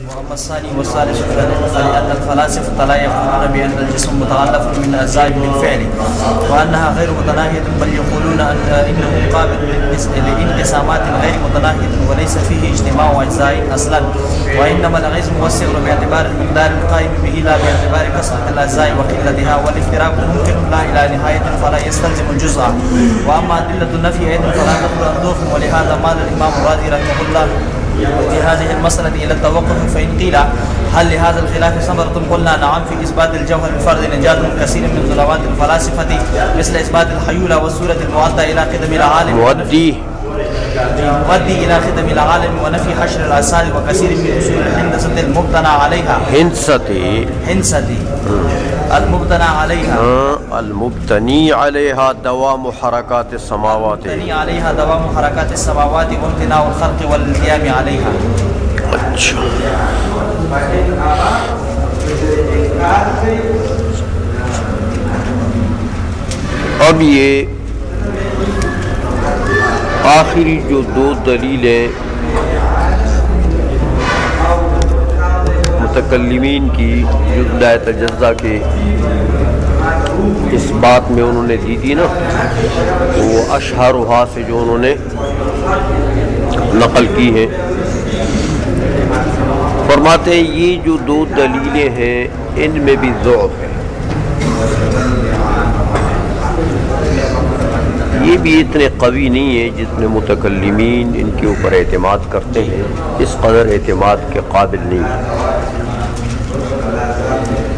وأما الثاني والثالث فلأن الفلاسفة لا يقولون بأن الجسم متعلق من أجزاء بالفعل وأنها غير متناهية، بل يقولون إنه قابل لانقسامات غير متناهية وليس فيه اجتماع أجزاء أصلا، وإنما الغيظ موسع باعتبار المقدار القائم به لا باعتبار كثرة الأجزاء وقلتها، والافتراق ممكن لا إلى نهاية فلا يستلزم الجزء. وأما أدلة النفي أيضا فلا تقبل الدوخ، ولهذا مال الإمام الرازي رحمه الله في هذه المسألة إلى التوقف. فإن قيل هل لهذا الخلاف ثمرة؟ قلنا نعم، في إثبات الجوهر الفرد نجاة كثير من ظلمات الفلاسفة مثل إثبات الحيولة والصورة المؤدى إلى قدم العالم مؤدي إلى خدم العالم ونفي حشر الأجساد وكثير من أصول الهندسة المبتنى عليها المبتني عليها دوام حركات السماوات وامتناع الخلق والالتئام عليها. اچھا اب یہ آخری جو دو دلیلیں متکلمین کی جو لا تجزا کے اس بات میں انہوں نے دی تھی نا، وہ اشہرھا سے جو انہوں نے نقل کی ہیں، فرماتے ہیں یہ جو دو دلیلیں ہیں ان میں بھی ضعف ہے، یہ بھی اتنے قوی نہیں ہے جتنے متکلمین ان کے اوپر اعتماد کرتے ہیں، اس قدر اعتماد کے قابل نہیں ہے۔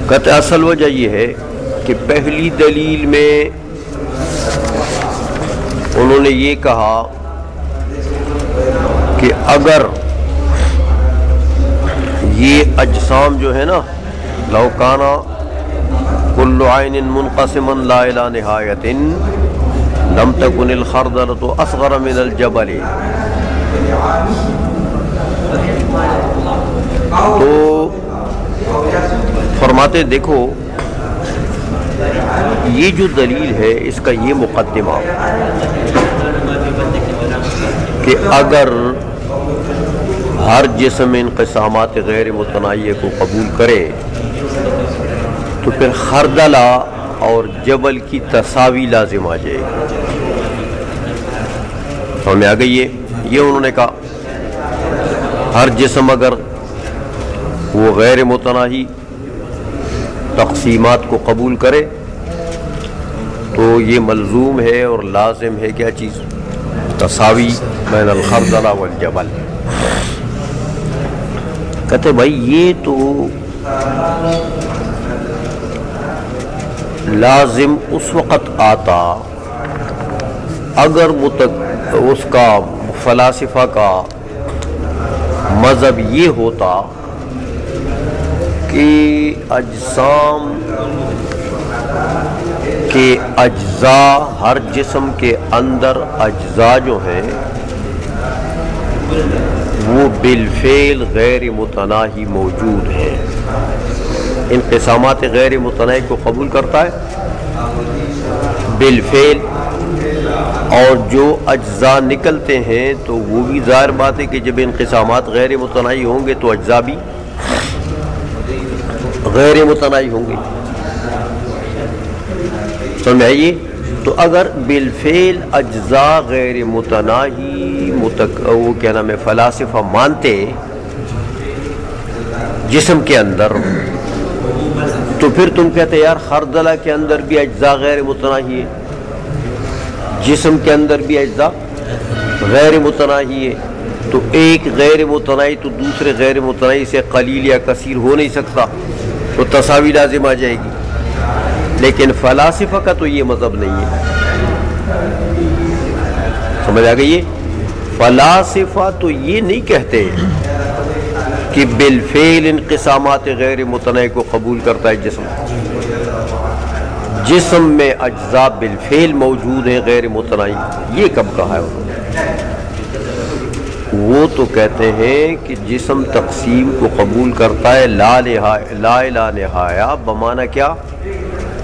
کہتے اصل وجہ یہ ہے کہ پہلی دلیل میں انہوں نے یہ کہا کہ اگر یہ اجسام جو ہے نا، لو کانا کل عین منقسما لا الى نہایت لم تکن الخردلۃ اصغر من الجبل، تو فرماتے دیکھو یہ جو دلیل ہے اس کا یہ مقدمہ کہ اگر ہر جسم انقسامات غیر متناہیہ کو قبول کرے تو پھر خردلہ اور جبل کی تساوی لازم آ جائے گی۔ ہمیں آ گئی یہ انہوں نے کہا ہر جسم اگر وہ غیر متناہی تقسیمات کو قبول کرے تو یہ ملزوم ہے اور لازم ہے کیا چیز؟ تساوی بین الخردلہ والجبل۔ کہتے بھائی یہ تو لازم اس وقت آتا اگر اس کا فلاسفہ کا مذہب یہ ہوتا کہ اجسام کے اجزاء، ہر جسم کے اندر اجزاء جو ہیں وہ بالفعل غیر متناہی موجود ہیں، انقسامات غیر متناہی کو قبول کرتا ہے بالفعل، اور جو اجزاء نکلتے ہیں تو وہ بھی ظاہر بات ہے کہ جب انقسامات غیر متناہی ہوں گے تو اجزاء بھی غیر متناہی ہوں گے۔ سمجھ آئیے؟ تو اگر بالفعل اجزاء غیر متناہی وہ کیا نام ہے فلاسفہ مانتے جسم کے اندر، تو پھر تم کہتے یار خردلہ کے اندر بھی اجزاء غیر متناہی ہے، جسم کے اندر بھی اجزاء غیر متناہی ہے، تو ایک غیر متناہی تو دوسرے غیر متناہی سے قلیل یا کثیر ہو نہیں سکتا، تو تساوی لازم آ جائے گی۔ لیکن فلاسفہ کا تو یہ مذہب نہیں ہے، سمجھ آ گئی ہے؟ فلاسفہ تو یہ نہیں کہتے کہ بالفعل انقسامات غیر متناہی کو قبول کرتا ہے جسم، جسم میں اجزاء بالفعل موجود ہیں غیر متناہی، یہ کب کہا ہے انہوں نے؟ وہ تو کہتے ہیں کہ جسم تقسیم کو قبول کرتا ہے لا الہ نہایہ، بمعنی کیا؟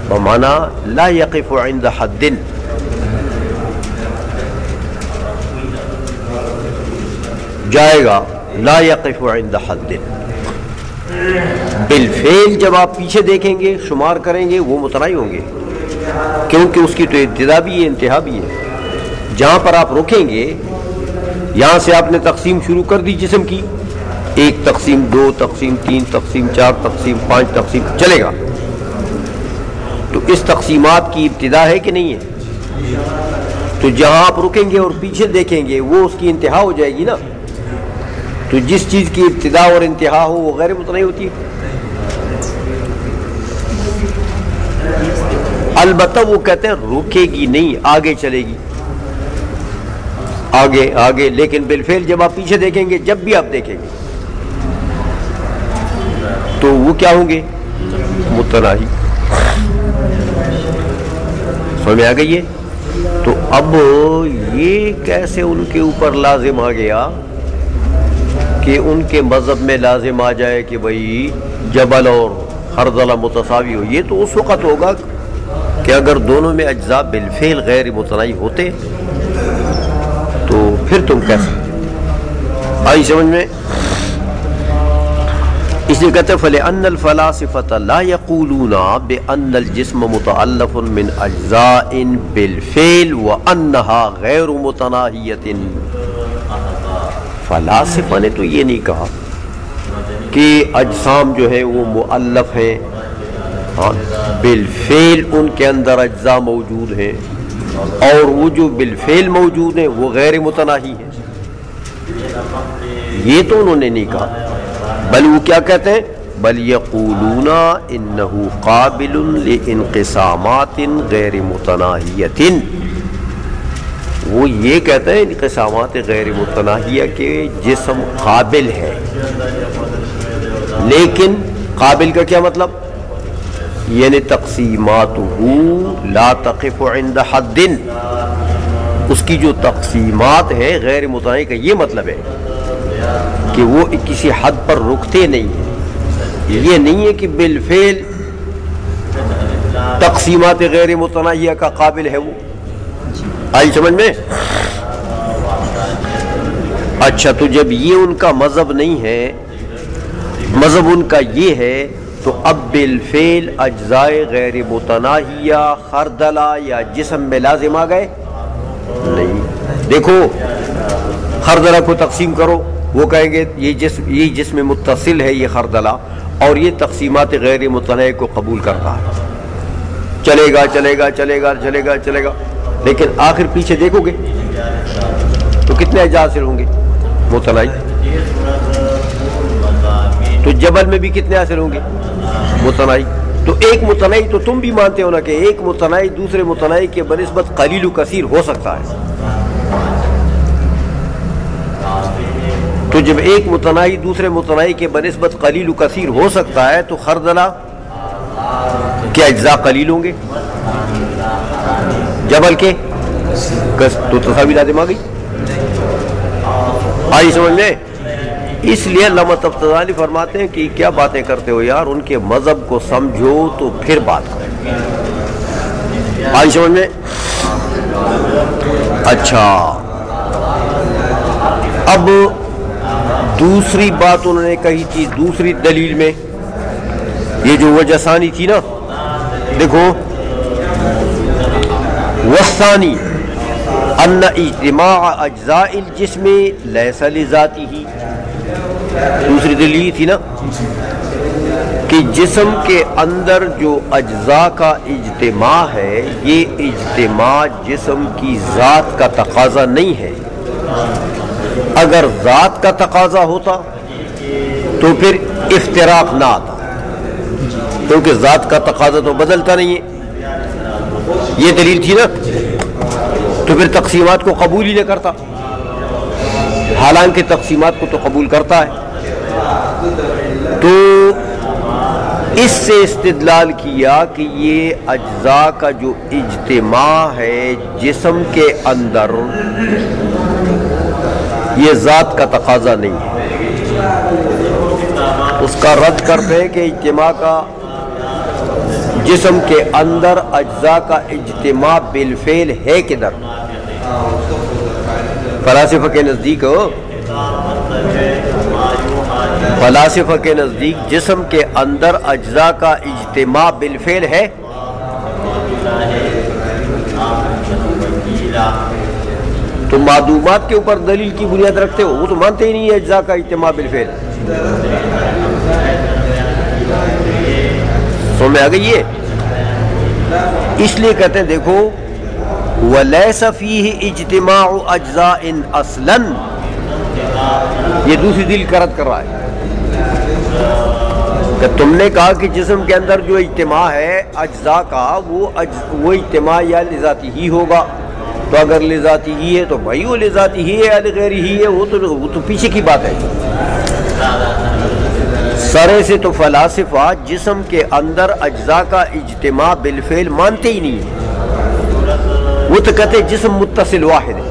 بمعنی لا یقف عند حد، جائے گا لا یقف عند حد، بالفعل جب آپ پیچھے دیکھیں گے شمار کریں گے وہ متناہی ہوں گے، کیونکہ اس کی تو ابتدا بھی ہے انتہا بھی ہے۔ جہاں پر آپ رکیں گے یہاں سے آپ نے تقسیم شروع کر دی جسم کی، 1 تقسیم 2 تقسیم 3 تقسیم 4 تقسیم 5 تقسیم چلے گا، تو اس تقسیمات کی ابتدا ہے کہ نہیں ہے؟ تو جہاں آپ رکیں گے اور پیچھے دیکھیں گے وہ اس کی انتہا ہو جائے گی نا، تو جس چیز کی ابتدا اور انتہا ہو وہ غیر متناہی ہوتی ہے۔ البتہ وہ کہتے ہیں رکے گی نہیں، آگے چلے گی، آگے آگے، لیکن بالفعل جب آپ پیچھے دیکھیں گے، جب بھی آپ دیکھیں گے تو وہ کیا ہوں گے؟ متناہی۔ سمجھ میں آ گئی ہے؟ تو اب یہ کیسے ان کے اوپر لازم آ گیا کہ ان کے مذہب میں لازم آ جائے کہ بھئی جبل اور خردلہ متساوی ہو؟ یہ تو اس وقت ہوگا کہ اگر دونوں میں اجزاء بالفعل غیر متناہی ہوتے تو پھر تم کیسے؟ آئی سمجھ میں؟ اس لیے کہتے ہیں فَلِأَنَّ الْفَلَاسِفَةَ لَا يَقُولُونَ بِأَنَّ الْجِسْمَ مُتَعَلَّقٌ مِّنْ أَجْزَاءٍ بِالْفِعْلِ وَأَنَّهَا غَيْرُ مُتَنَاهِيَةٍ۔ فلاسفہ نے تو یہ نہیں کہا کہ اجسام جو ہے وہ مؤلف ہیں، بالفعل ان کے اندر اجزاء موجود ہیں، اور وہ جو بالفعل موجود ہیں وہ غیر متناہی ہیں، یہ تو انہوں نے نہیں کہا، بل وہ کیا کہتے ہیں؟ بل یقولون انہ قابل لانقسامات غیر متناہیۃ، وہ یہ کہتے ہیں انقسامات غیر متناہیہ کے جسم قابل ہے، لیکن قابل کا کیا مطلب؟ یعنی تقسیماتہ لا تقف عند حد، اس کی جو تقسیمات ہیں غیر متناہی کا یہ مطلب ہے کہ وہ کسی حد پر رکتے نہیں ہیں، یہ نہیں ہے کہ بالفعل تقسیمات غیر متناہیہ کا قابل ہے وہ۔ آئی سمجھ میں؟ اچھا، تو جب یہ ان کا مذہب نہیں ہے، مذہب ان کا یہ ہے، تو اب بالفعل اجزاء غیر متناہیہ خردلہ یا جسم میں لازم آ گئے نہیں۔ دیکھو خردلہ کو تقسیم کرو، وہ کہیں گے یہ جسم متصل ہے یہ خردلہ، اور یہ تقسیمات غیر متناہیہ کو قبول کرتا ہے، چلے گا چلے گا چلے گا چلے گا چلے گا، لیکن آخر پیچھے دیکھو گے تو کتنے اجزاء حاصل ہوں گے؟ متناہی۔ تو جبل میں بھی کتنے حاصل ہوں گے؟ متناہی۔ تو ایک متناہی تو تم بھی مانتے ہو نا کہ ایک متناہی دوسرے متناہی کے بنسبت قلیل و کثیر ہو سکتا ہے، تو جب ایک متناہی دوسرے متناہی کے بنسبت قلیل و کثیر ہو سکتا ہے تو خردلہ کے اجزاء قلیل ہوں گے، جبل کے تو تساوی لازم آ گئی۔ آئی سمجھ میں؟ اس لیے علامہ تفتزانی فرماتے ہیں کہ کیا باتیں کرتے ہو یار، ان کے مذہب کو سمجھو تو پھر بات کرو۔ آئی سمجھ میں؟ اچھا، اب دوسری بات انہوں نے کہی تھی دوسری دلیل میں، یہ جو وجہ ثانی تھی نا، دیکھو والثانی ان اجتماع اجزاء الجسم لیس لذاتہ، دوسری دلیل تھی نا کہ جسم کے اندر جو اجزاء کا اجتماع ہے یہ اجتماع جسم کی ذات کا تقاضا نہیں ہے، اگر ذات کا تقاضا ہوتا تو پھر افتراق نہ آتا، کیونکہ ذات کا تقاضا تو بدلتا نہیں ہے، یہ دلیل تھی نا، تو پھر تقسیمات کو قبول ہی نہ کرتا، حالانکہ تقسیمات کو تو قبول کرتا ہے۔ تو اس سے استدلال کیا کہ یہ اجزاء کا جو اجتماع ہے جسم کے اندر یہ ذات کا تقاضا نہیں ہے، اس کا رد کرتے ہیں کہ اجتماع کا جسم کے اندر اجزاء کا اجتماع بالفعل ہے کدھر؟ فلاسفہ کے نزدیک فلاسفہ کے نزدیک جسم کے اندر اجزاء کا اجتماع بالفعل ہے؟ تو معدومات کے اوپر دلیل کی بنیاد رکھتے ہو، وہ تو مانتے ہی نہیں ہے اجزاء کا اجتماع بالفعل. سمجھ میں آ گئی ہے؟ اس لیے کہتے ہیں دیکھو وَلَيْسَ فِيهِ اجتماع اجزاء اصلاً، یہ دوسری دلیل کرد کر رہا ہے کہ تم نے کہا کہ جسم کے اندر جو اجتماع ہے اجزاء کا وہ اجتماع یا لذاتی ہی ہوگا. تو اگر لذاتی ہی ہے تو بھائی وہ لذاتی ہی ہے یا غیر ہی ہے، وہ تو پیچھے کی بات ہے. سرے سے تو فلاسفہ جسم کے اندر اجزاء کا اجتماع بالفعل مانتے ہی نہیں ہیں. وہ تو کہتے ہیں جسم متصل واحد ہے.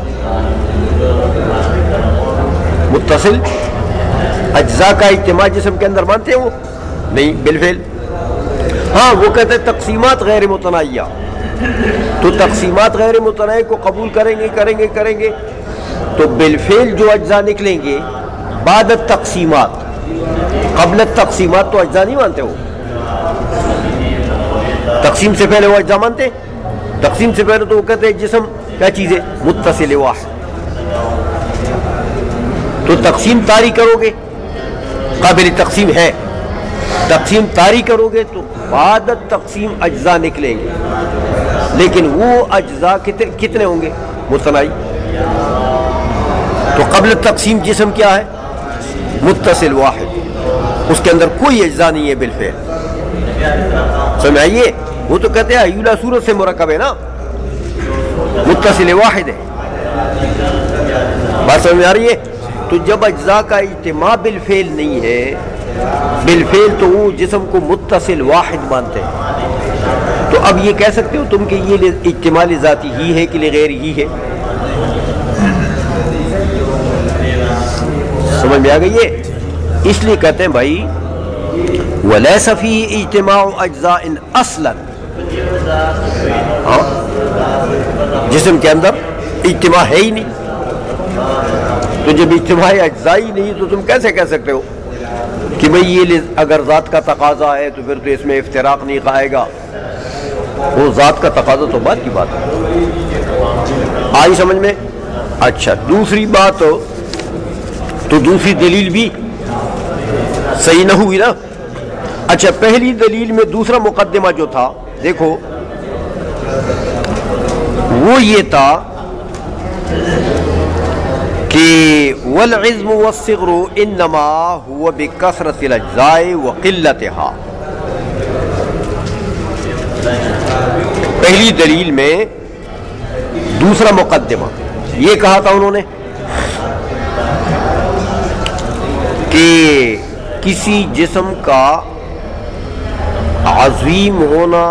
متصل اجزاء کا اجتماع جسم کے اندر مانتے ہیں وہ نہیں بالفعل. ہاں وہ کہتے ہیں تقسیمات غیر متناہیہ، تو تقسیمات غیر متناہی کو قبول کریں گے تو بالفعل جو اجزاء نکلیں گے بعد التقسیمات، قبل التقسیمات تو اجزاء نہیں مانتے. وہ تقسیم سے پہلے وہ اجزاء مانتے. تقسیم سے پہلے تو وہ کہتے ہیں جسم کیا چیز ہے؟ متصل واحد. تو تقسیم طاری کرو گے قابل تقسیم ہے، تقسیم طاری کرو گے تو بعد تقسیم اجزاء نکلیں گے، لیکن وہ اجزاء کتنے ہوں گے؟ متناہی. تو قبل تقسیم جسم کیا ہے؟ متصل واحد، اس کے اندر کوئی اجزاء نہیں ہے بالفعل. سمجھ آئیے؟ وہ تو کہتے ہیں ایولا صورت سے مرکب ہے نا، متصل واحد ہے. بات سمجھ آ رہی ہے؟ تو جب اجزاء کا اجتماع بالفعل نہیں ہے، بالفعل تو وہ جسم کو متصل واحد مانتے ہیں. تو اب یہ کہہ سکتے ہو تم کہ یہ اجتماع ذاتی ہی ہے کہ غیر ہی ہے؟ سمجھ میں آ گئی ہے؟ اس لیے کہتے ہیں بھائی وَلَيْسَ فِيهِ اجتماع اجزاء اصلا، جسم کے اندر اجتماع ہے ہی نہیں. تو جب اجتماع اجزاء ہی نہیں تو تم کیسے کہہ سکتے ہو کہ بھئی یہ اگر ذات کا تقاضا ہے تو پھر تو اس میں افتراق نہیں آئے گا؟ وہ ذات کا تقاضا تو بعد کی بات ہے. آئی سمجھ میں؟ اچھا دوسری بات تو دوسری دلیل بھی صحیح نہ ہوئی نا. اچھا پہلی دلیل میں دوسرا مقدمہ جو تھا دیکھو وہ یہ تھا کہ والعظم والصغر انما هو بکثرت الاجزاء وقلتها. پہلی دلیل میں دوسرا مقدمہ یہ کہا تھا انہوں نے کہ کسی جسم کا عظیم ہونا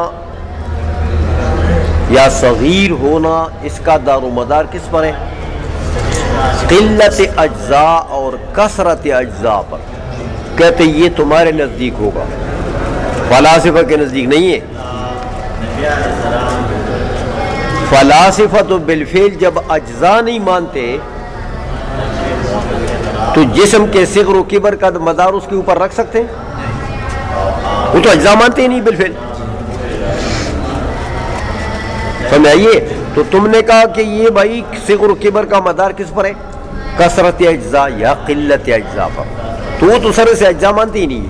یا صغیر ہونا اس کا دار و مدار کس پر ہے؟ قلت اجزاء اور کثرت اجزاء پر. کہتے یہ تمہارے نزدیک ہوگا، فلاسفہ کے نزدیک نہیں ہے. فلاسفہ تو بالفعل جب اجزاء نہیں مانتے تو جسم کے صغر و کبر کا مدار اس کے اوپر رکھ سکتے ہیں؟ وہ تو اجزاء مانتے ہی نہیں بالفعل. سمجھ آئیے؟ تو تم نے کہا کہ یہ بھائی صغر و کبر کا مدار کس پر ہے؟ کثرت اجزاء یا قلت اجزاء پر. تو وہ تو سر سے اجزاء مانتے ہی نہیں.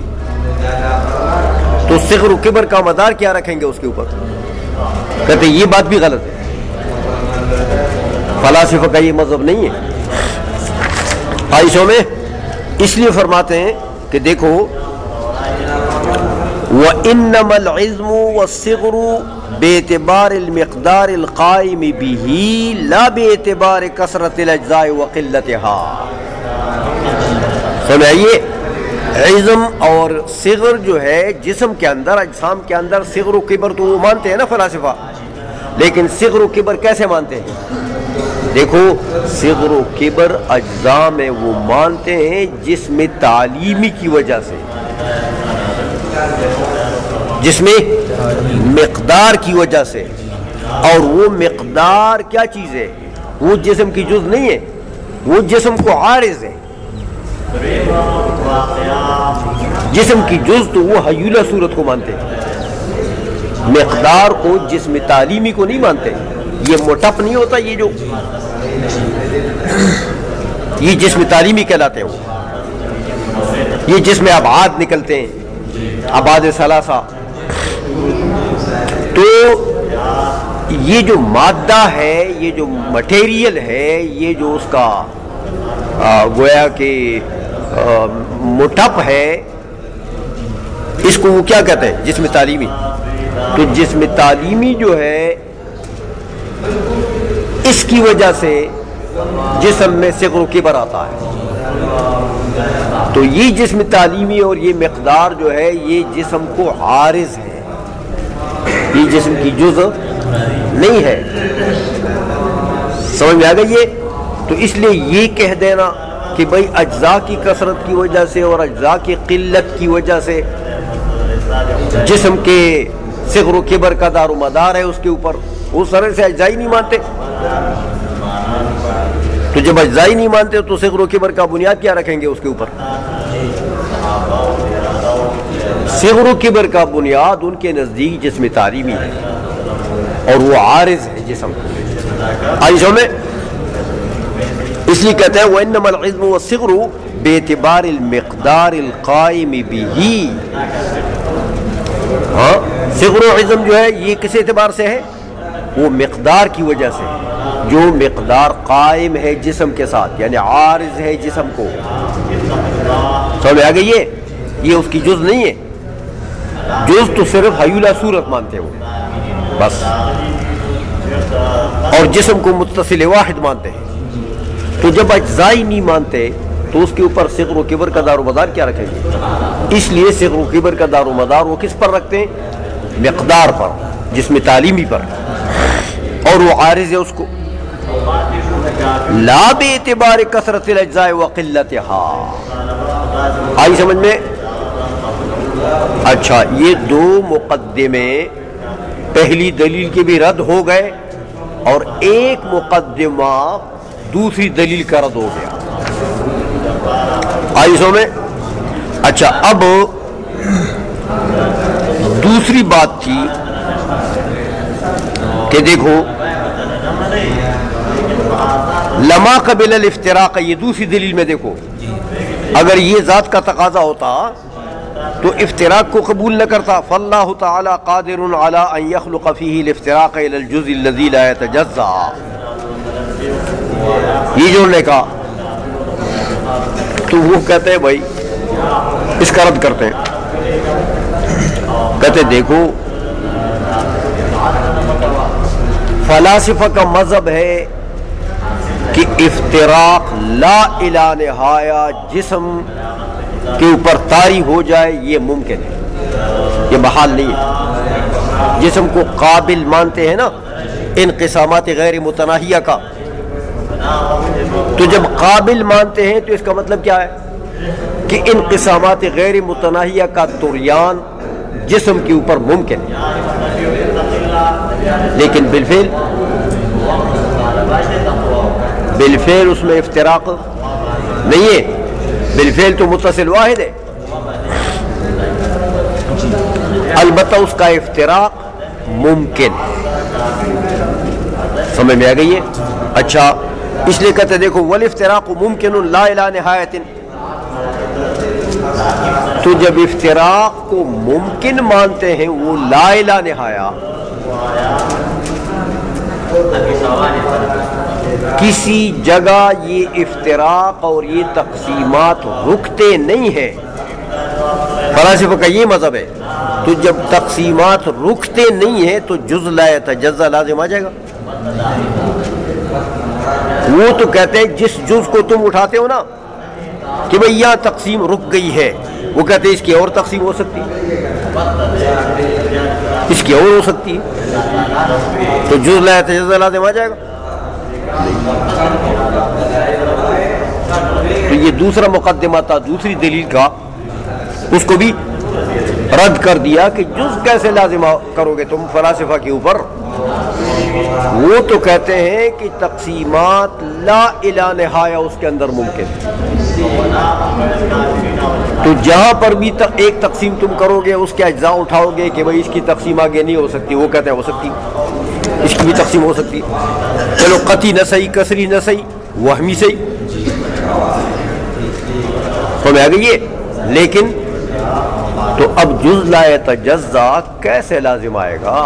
تو صغر و کبر کا مدار کیا رکھیں گے اس کے اوپر؟ کہتے یہ بات بھی غلط ہے، فلاسفہ کا یہ مذہب نہیں ہے. عائشہ میں اس لیے فرماتے ہیں کہ دیکھو وَإِنَّمَا الْعِظْمُ وَالصِّغْرُ بِاعْتِبَارِ الْمِقْدَارِ الْقَائِمِ بِهِ لَا بِاعْتِبَارِ كَثْرَةِ الْأَجْزَاءِ وَقِلَّتِهَا. سمجھائیے عظم اور صغر جو ہے جسم کے اندر اجسام کے اندر صغر و کبر تو وہ مانتے ہیں نا فلاسفہ، لیکن صغر و کبر کیسے مانتے ہیں؟ دیکھو صغر و کبر اجزاء میں وہ مانتے ہیں جس میں تعلیمی کی وجہ سے، جس میں مقدار کی وجہ سے، اور وہ مقدار کیا چیز ہے؟ وہ جسم کی جز نہیں ہے، وہ جسم کو عارض ہے. جسم کی جز تو وہ حیولہ صورت کو مانتے ہیں، مقدار کو جسم تعلیمی کو نہیں مانتے. یہ موٹپ نہیں ہوتا، یہ جسم تعلیمی کہلاتے ہیں. یہ جسم ابعاد نکلتے ہیں، ابعاد ثلاثہ. تو یہ جو مادہ ہے، یہ جو مٹیریل ہے، یہ جو اس کا گویا کہ موٹپ ہے، اس کو وہ کیا کہتے ہیں؟ جسم تعلیمی. تو جسم تعلیمی جو ہے اس کی وجہ سے جسم میں صغر و کبر آتا ہے. تو یہ جسم تعلیمی اور یہ مقدار جو ہے یہ جسم کو عارض ہے، یہ جسم کی جز نہیں ہے. سمجھ میں آ گئی یہ؟ تو اس لیے یہ کہہ دینا کہ بھئی اجزاء کی کثرت کی وجہ سے اور اجزاء کی قلت کی وجہ سے جسم کے صغر و کبر کا دار و مدار ہے اس کے اوپر، اس طرح سے اجزاء ہی نہیں مانتے. تو جب اجزاء ہی نہیں مانتے تو صغر و کبر کا بنیاد کیا رکھیں گے اس کے اوپر؟ صغر و کبر کا بنیاد ان کے نزدیک جسم تعلیمی ہے اور وہ عارض ہے جسم. آئیشوں میں اس لیے کہتے ہیں وَإِنَّمَا الْعِظْمُ وَالصِّغْرُ بِاعْتِبَارِ الْمِقْدَارِ الْقَائِمِ بِهِ. ہاں، صغر و عظم جو ہے یہ کس اعتبار سے ہے؟ وہ مقدار کی وجہ سے، جو مقدار قائم ہے جسم کے ساتھ، یعنی عارض ہے جسم کو. سمجھ آ گئی یہ اس کی جز نہیں ہے. جز تو صرف حیولہ صورت مانتے ہو بس، اور جسم کو متصل واحد مانتے ہیں. تو جب اجزاء نہیں مانتے تو اس کے اوپر صغر و کبر کا دار و مدار کیا رکھیں گے؟ اس لیے صغر و کبر کا دار و مدار وہ کس پر رکھتے ہیں؟ مقدار پر، جسم تعلیمی پر، اور وہ عارض ہے اس کو. لا باعتبار کثرت الاجزاء وقلتها. آئی سمجھ میں؟ اچھا، یہ دو مقدمے پہلی دلیل کے بھی رد ہو گئے اور ایک مقدمہ دوسری دلیل کا رد ہو گیا. آئی سو میں؟ اچھا، اب دوسری بات تھی کہ دیکھو لما قبل الافتراق، یہ دوسری دلیل میں دیکھو، اگر یہ ذات کا تقاضا ہوتا تو افتراق کو قبول نہ کرتا. فاللہ تعالی قادر علی ان یخلق فیہ الافتراق الی الجزء الذی لا یتجزا. یہ جو نے کہا تو وہ کہتے ہیں بھائی اس کا رد کرتے ہیں. کہتے دیکھو فلاسفہ کا مذہب ہے کہ افتراق لا الہ نہایہ جسم کے اوپر طاری ہو جائے یہ ممکن ہے، یہ محال نہیں ہے. جسم کو قابل مانتے ہیں نا انقسامات غیر متناہیہ کا، تو جب قابل مانتے ہیں تو اس کا مطلب کیا ہے کہ انقسامات غیر متناہیہ کا طغیان جسم کے اوپر ممکن ہے. لیکن بالفعل اس میں افتراق نہیں ہے، بالفعل تو متصل واحد ہے. البتہ اس کا افتراق ممکن ہے. سمجھ میں آ گئی ہے؟ اچھا، اس لیے کہتے دیکھو والافتراق ممکن لا الہ نہایۃ. تو جب افتراق کو ممکن مانتے ہیں وہ لا الہ نہایہ، کسی جگہ یہ افتراق اور یہ تقسیمات رکتے نہیں ہیں. فلاسفہ کا یہ مذہب ہے. تو جب تقسیمات رکتے نہیں ہیں تو جز لا یتجزا لازم آ جائے گا. وہ تو کہتے ہیں جس جز کو تم اٹھاتے ہو نا کہ بھئی یہاں تقسیم رک گئی ہے، وہ کہتے ہیں اس کی اور تقسیم ہو سکتی ہے، اس کی اور ہو سکتی ہے، تو جز لا یتجزا لازم آ جائے گا. تو یہ دوسرا مقدمہ تھا دوسری دلیل کا، اس کو بھی رد کر دیا کہ جز کیسے لازم کرو گے تم فلاسفہ کے اوپر. وہ تو کہتے ہیں کہ تقسیمات لا الہ نہایہ اس کے اندر ممکن ہے. تو جہاں پر بھی ایک تقسیم تم کرو گے اس کے اجزاء اٹھاؤ گے کہ بھائی اس کی تقسیم آگے نہیں ہو سکتی، وہ کہتے ہیں ہو سکتی، اس کی بھی تقسیم ہو سکتی، چلو قطعی نہ صحیح، کسری نہ صحیح، وہمی صحیح، سمجھ آ گئی ہے۔ لیکن تو اب جز لا یتجزا کیسے لازم آئے گا؟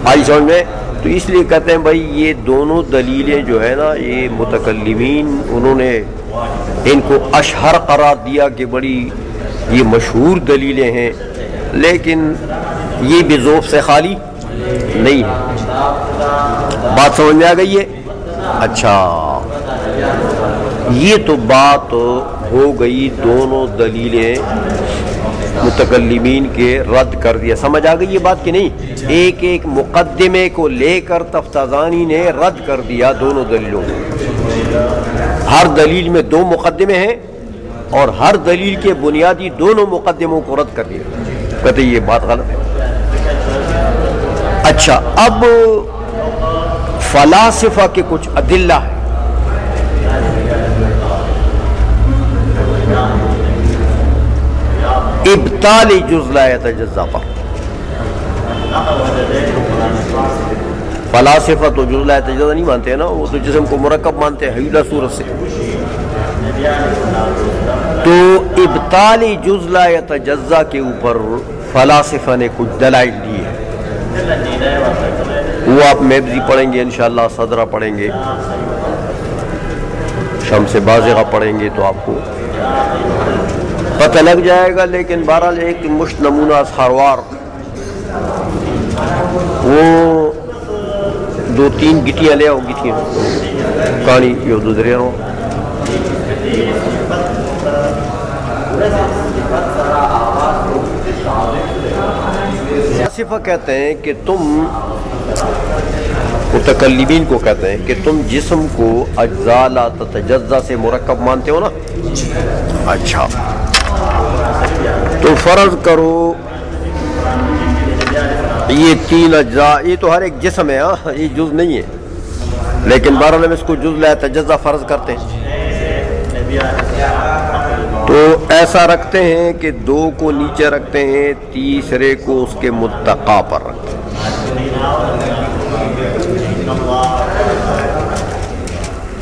آئی سمجھ میں؟ تو اس لیے کہتے ہیں بھائی یہ دونوں دلیلیں جو ہے نا، یہ متکلمین انہوں نے ان کو اشہر قرار دیا کہ بڑی یہ مشہور دلیلیں ہیں، لیکن یہ بھی ذوف سے خالی نہیں ہے۔ بات سمجھ میں آ گئی ہے؟ اچھا، یہ تو بات ہو گئی دونوں دلیلیں متکلمین کے رد کر دیا۔ سمجھ آ گئی یہ بات کہ نہیں؟ ایک ایک مقدمے کو لے کر تفتازانی نے رد کر دیا دونوں دلیلوں کو۔ ہر دلیل میں دو مقدمے ہیں اور ہر دلیل کے بنیادی دونوں مقدموں کو رد کر دیا، کہتے یہ بات غلط ہے۔ اچھا، اب فلاسفہ کے کچھ ادلہ ہیں۔ ابطال جز لا یتجزا پر فلاسفہ تو جز لا یتجزا نہیں مانتے ہیں نا، وہ تو جسم کو مرکب مانتے ہیں حیلہ صورت سے۔ تو ابطال جز لا یتجزا کے اوپر فلاسفہ نے کچھ دلائل دیے، وہ آپ میبزی پڑھیں گے انشاءاللہ، صدرہ پڑھیں گے، شمس بازغہ پڑھیں گے تو آپ کو پتہ لگ جائے گا۔ لیکن بہرحال ایک مشت نمونہ خاروار، وہ دو تین گٹیاں لے آؤ، گٹیاں کہانی یہ دو دریا رہو۔ فلاسفہ کہتے ہیں کہ تم، متکلمین کو کہتے ہیں کہ تم جسم کو اجزاء لا تتجزا سے مرکب مانتے ہو نا۔ اچھا، تو فرض کرو یہ تین اجزاء، یہ تو ہر ایک جسم ہے، ہاں یہ جز نہیں ہے، لیکن بہرحال ہم اس کو جز لا یتجزا فرض کرتے ہیں۔ تو ایسا رکھتے ہیں کہ دو کو نیچے رکھتے ہیں، تیسرے کو اس کے متقا پر رکھتے ہیں۔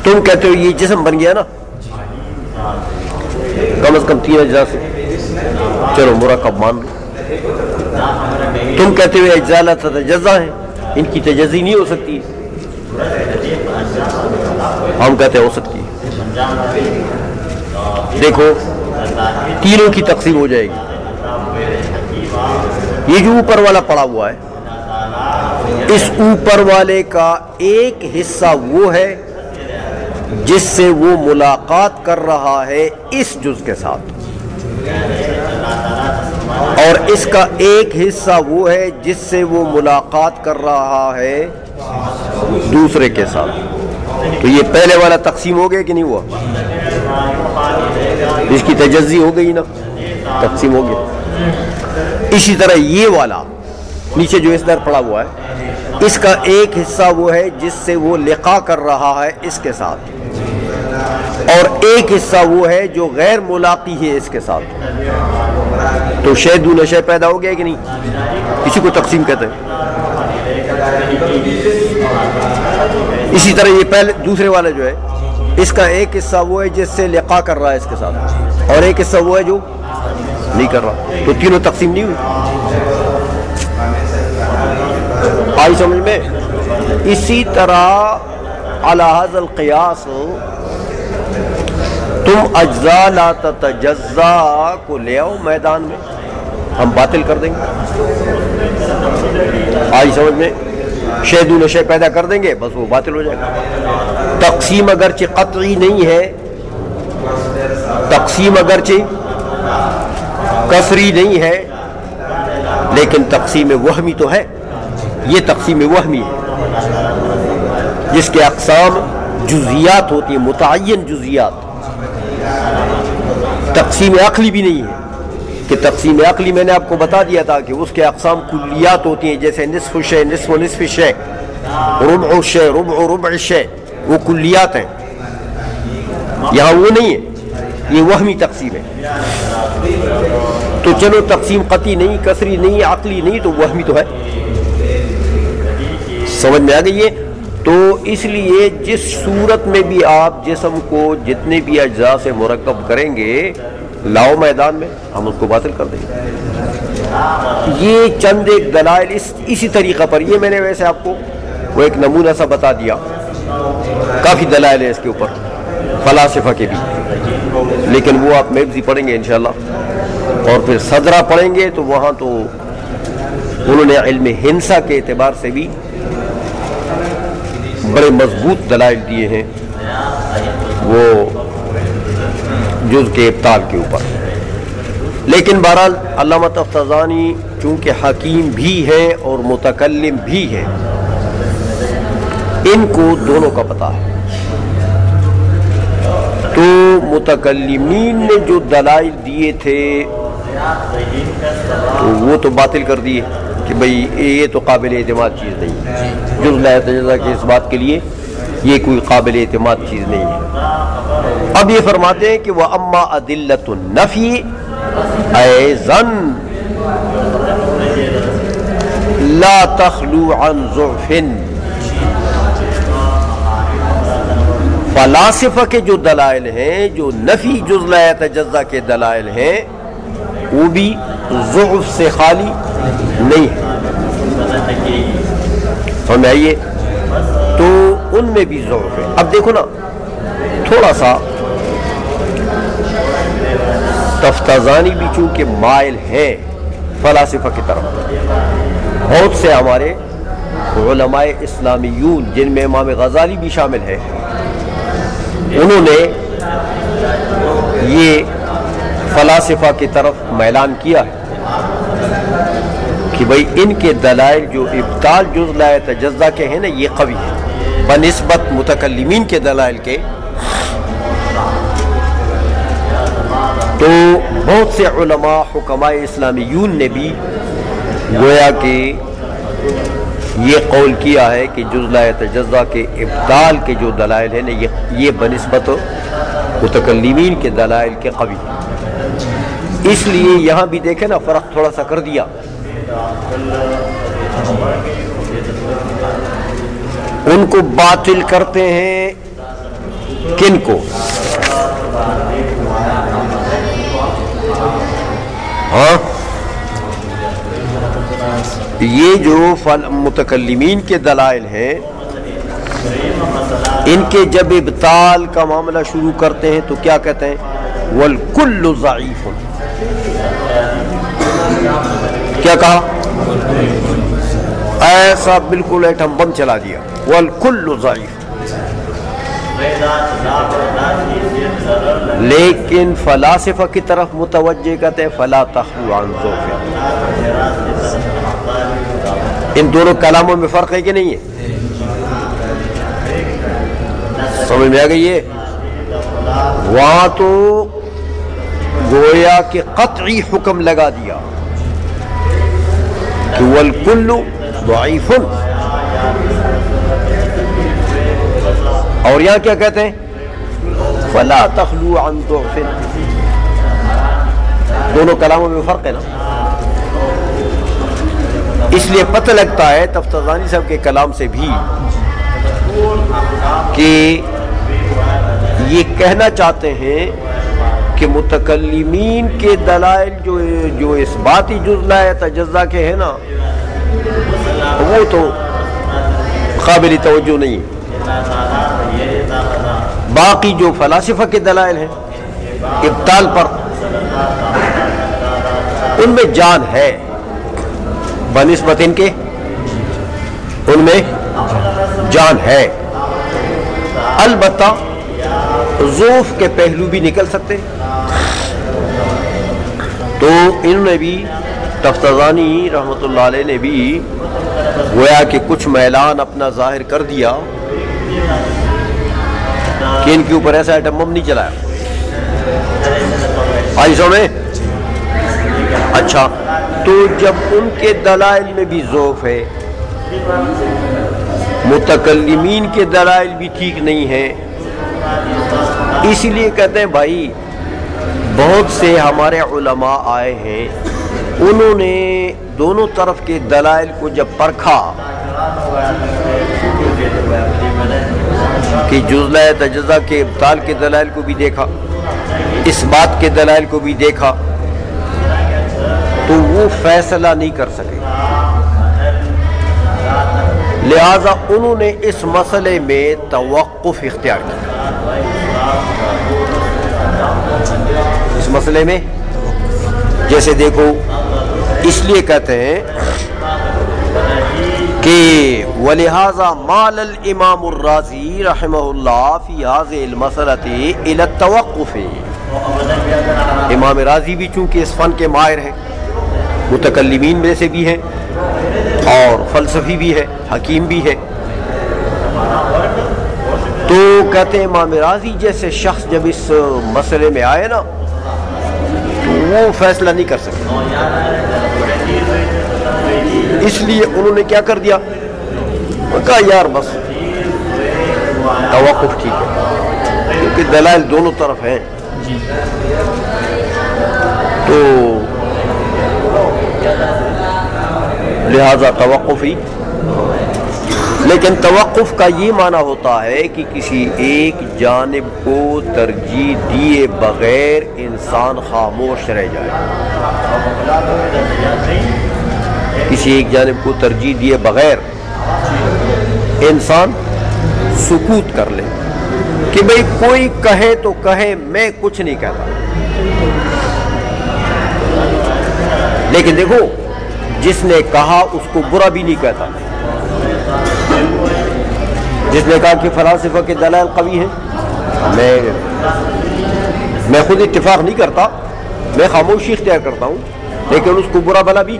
تم کہتے ہو یہ جسم بن گیا نا، کم از کم تین اجزاء سے، چلو مرکب مان لو۔ تم کہتے ہو اجزاء لا تتجزا ہیں، ان کی تجزی نہیں ہو سکتی، ہم کہتے ہیں ہو سکتی ہے۔ دیکھو تینوں کی تقسیم ہو جائے گی۔ یہ جو اوپر والا پڑا ہوا ہے، اس اوپر والے کا ایک حصہ وہ ہے جس سے وہ ملاقات کر رہا ہے اس جز کے ساتھ، اور اس کا ایک حصہ وہ ہے جس سے وہ ملاقات کر رہا ہے دوسرے کے ساتھ۔ تو یہ پہلے والا تقسیم ہو گیا کہ نہیں ہوا؟ اس کی تجزی ہو گئی نا، تقسیم ہو گیا۔ اسی طرح یہ والا نیچے جو اس در پڑا ہوا ہے، اس کا ایک حصہ وہ ہے جس سے وہ لقاء کر رہا ہے اس کے ساتھ، اور ایک حصہ وہ ہے جو غیر ملاقی ہے اس کے ساتھ۔ تو شے دون شے پیدا ہو گیا کہ نہیں؟ اسی کو تقسیم کہتے ہیں۔ اسی طرح یہ پہلے دوسرے والا جو ہے، اس کا ایک حصہ وہ ہے جس سے لقاء کر رہا ہے اس کے ساتھ، اور ایک حصہ وہ ہے جو نہیں کر رہا، تو تینوں تقسیم نہیں ہوئی۔ آئی سمجھ میں؟ اسی طرح علی ھذا القیاس تم اجزاء لا تتجزا کو لے آؤ میدان میں، ہم باطل کر دیں گے۔ آئی سمجھ میں؟ شے دون شے پیدا کر دیں گے، بس وہ باطل ہو جائے گا۔ تقسیم اگرچہ قطعی نہیں ہے، تقسیم اگرچہ کسری نہیں ہے، لیکن تقسیم وہمی تو ہے۔ یہ تقسیم وہمی ہے جس کے اقسام جزیات ہوتی ہیں، متعین جزیات۔ تقسیم عقلی بھی نہیں ہے کہ تقسیم عقلی میں نے آپ کو بتا دیا تھا کہ اس کے اقسام کلیات ہوتی ہیں، جیسے نصف شے، نصف و نصف شے، ربع شے، ربع ربع شے، وہ کلیات ہیں۔ یہاں وہ نہیں ہے، یہ وہمی تقسیم ہے. تو چلو تقسیم قطعی نہیں، کسری نہیں، عقلی نہیں، تو وہمی تو ہے. سمجھ میں آ گئی ہے؟ تو اس لیے جس صورت میں بھی آپ جسم کو جتنے بھی اجزاء سے مرکب کریں گے، لاؤ میدان میں، ہم اس کو باطل کر دیں گے. یہ چند ایک دلائل اسی طریقہ پر، یہ میں نے ویسے آپ کو وہ ایک نمونہ سا بتا دیا، کافی دلائل ہے اس کے اوپر فلاسفہ کے بھی، لیکن وہ آپ میبزی پڑھیں گے انشاءاللہ، اور پھر صدرہ پڑھیں گے تو وہاں تو انہوں نے علم ہندسہ کے اعتبار سے بھی بڑے مضبوط دلائل دیے ہیں وہ جز کے ابطال کے اوپر. لیکن بہرحال علامہ تفتزانی چونکہ حکیم بھی ہیں اور متکلم بھی ہیں، ان کو دونوں کا پتہ ہے. تو متکلمین نے جو دلائل دیے تھے تو وہ تو باطل کر دیے کہ بھئی یہ تو قابل اعتماد چیز نہیں ہے، جز لا تجزا کے اس بات کے لیے یہ کوئی قابل اعتماد چیز نہیں ہے. اب یہ فرماتے ہیں کہ وَأَمَّا أَدِلَّةُ النَّفْيِ أَيْضًا لَا تَخْلُو عَنْ ضُعْفٍ. فلاسفہ کے جو دلائل ہیں، جو نفی جز لا تجزا کے دلائل ہیں، وہ بھی ضعف سے خالی نہیں ہے. سمجھ آئیے؟ تو ان میں بھی ضعف ہے. اب دیکھو نا، تھوڑا سا تفتزانی بھی چونکہ مائل ہیں فلاسفہ کی طرف، بہت سے ہمارے علماء اسلامیون جن میں امام غزالی بھی شامل ہے، انہوں نے یہ فلاسفہ کی طرف میلان کیا ہے کہ بھئی ان کے دلائل جو ابطال جز لا تجزا کے ہیں نا، یہ قوی ہے بنسبت متکلمین کے دلائل کے. تو بہت سے علماء حکماء اسلامیون نے بھی گویا کہ یہ قول کیا ہے کہ جز لا تجزا کے ابطال کے جو دلائل ہیں نا، یہ بنسبت متکلمین کے دلائل کے قوی ہے. اس لیے یہاں بھی دیکھیں نا، فرق تھوڑا سا کر دیا. ان کو باطل کرتے ہیں کن کو؟ ہاں، یہ جو متکلمین کے دلائل ہیں، ان کے جب ابطال کا معاملہ شروع کرتے ہیں تو کیا کہتے ہیں؟ والکل ضعیف. کیا کہا؟ ایسا بالکل ایٹم بم چلا دیا، والکل ضعیف. لیکن فلاسفہ کی طرف متوجہ کہتے ہیں فلا تخلو عن ضعف. ان دونوں کلاموں میں فرق ہے کہ نہیں ہے؟ سمجھ میں آ گئی ہے؟ وہاں تو گویا کہ قطعی حکم لگا دیا کہ والکل ضعیف، اور یہاں کیا کہتے ہیں؟ فلا تخلو عن ضعف. دونوں کلاموں میں فرق ہے نا. اس لیے پتہ لگتا ہے تفتزانی صاحب کے کلام سے بھی کہ یہ کہنا چاہتے ہیں کہ متکلمین کے دلائل جو اثباتی جز لا تجزا کے ہیں نا، وہ تو قابل توجہ نہیں ہے. باقی جو فلاسفہ کے دلائل ہیں ابطال پر، ان میں جان ہے بنسبت ان کے، ان میں جان ہے. البتہ ضعف کے پہلو بھی نکل سکتے. تو انہوں نے بھی، تفتزانی رحمۃ اللہ علیہ نے بھی گویا کہ کچھ میلان اپنا ظاہر کر دیا کہ ان کے اوپر ایسا ایٹم بم نہیں چلایا. آئی سمجھ؟ اچھا، تو جب ان کے دلائل میں بھی ضعف ہے، متکلمین کے دلائل بھی ٹھیک نہیں ہیں، اس لیے کہتے ہیں بھائی بہت سے ہمارے علماء آئے ہیں، انہوں نے دونوں طرف کے دلائل کو جب پرکھا کہ جزلہ تجزا کے ابطال کے دلائل کو بھی دیکھا، اس بات کے دلائل کو بھی دیکھا، تو وہ فیصلہ نہیں کر سکے، لہذا انہوں نے اس مسئلے میں توقف اختیار کیا۔ اس مسئلے میں جیسے دیکھو، اس لیے کہتے ہیں کہ وَلِهَذَا مَالَ الْإِمَامُ الرَّازِي رحمہ اللہ فی هذه المسألة إلى التوقف۔ امام راضی بھی چونکہ اس فن کے ماہر ہیں، متکلمین میں سے بھی ہیں اور فلسفی بھی ہے، حکیم بھی ہے، تو کہتے ہیں امام راضی جیسے شخص جب اس مسئلے میں آئے نا تو وہ فیصلہ نہیں کر سکتے، اس لیے انہوں نے کیا کر دیا، کہا یار بس توقف ٹھیک ہے، کیونکہ دلائل دونوں طرف ہیں، تو لہذا توقف ہی۔ لیکن توقف کا یہ معنی ہوتا ہے کہ کسی ایک جانب کو ترجیح دیے بغیر انسان خاموش رہ جائے، کسی ایک جانب کو ترجیح دیے بغیر انسان سکوت کر لے کہ بھئی کوئی کہے تو کہے، میں کچھ نہیں کہتا، لیکن دیکھو جس نے کہا اس کو برا بھی نہیں کہتا، جس نے کہا کہ فلاسفہ کے دلائل قوی ہیں، میں خود اتفاق نہیں کرتا، میں خاموشی اختیار کرتا ہوں، لیکن اس کو برا بھلا بھی،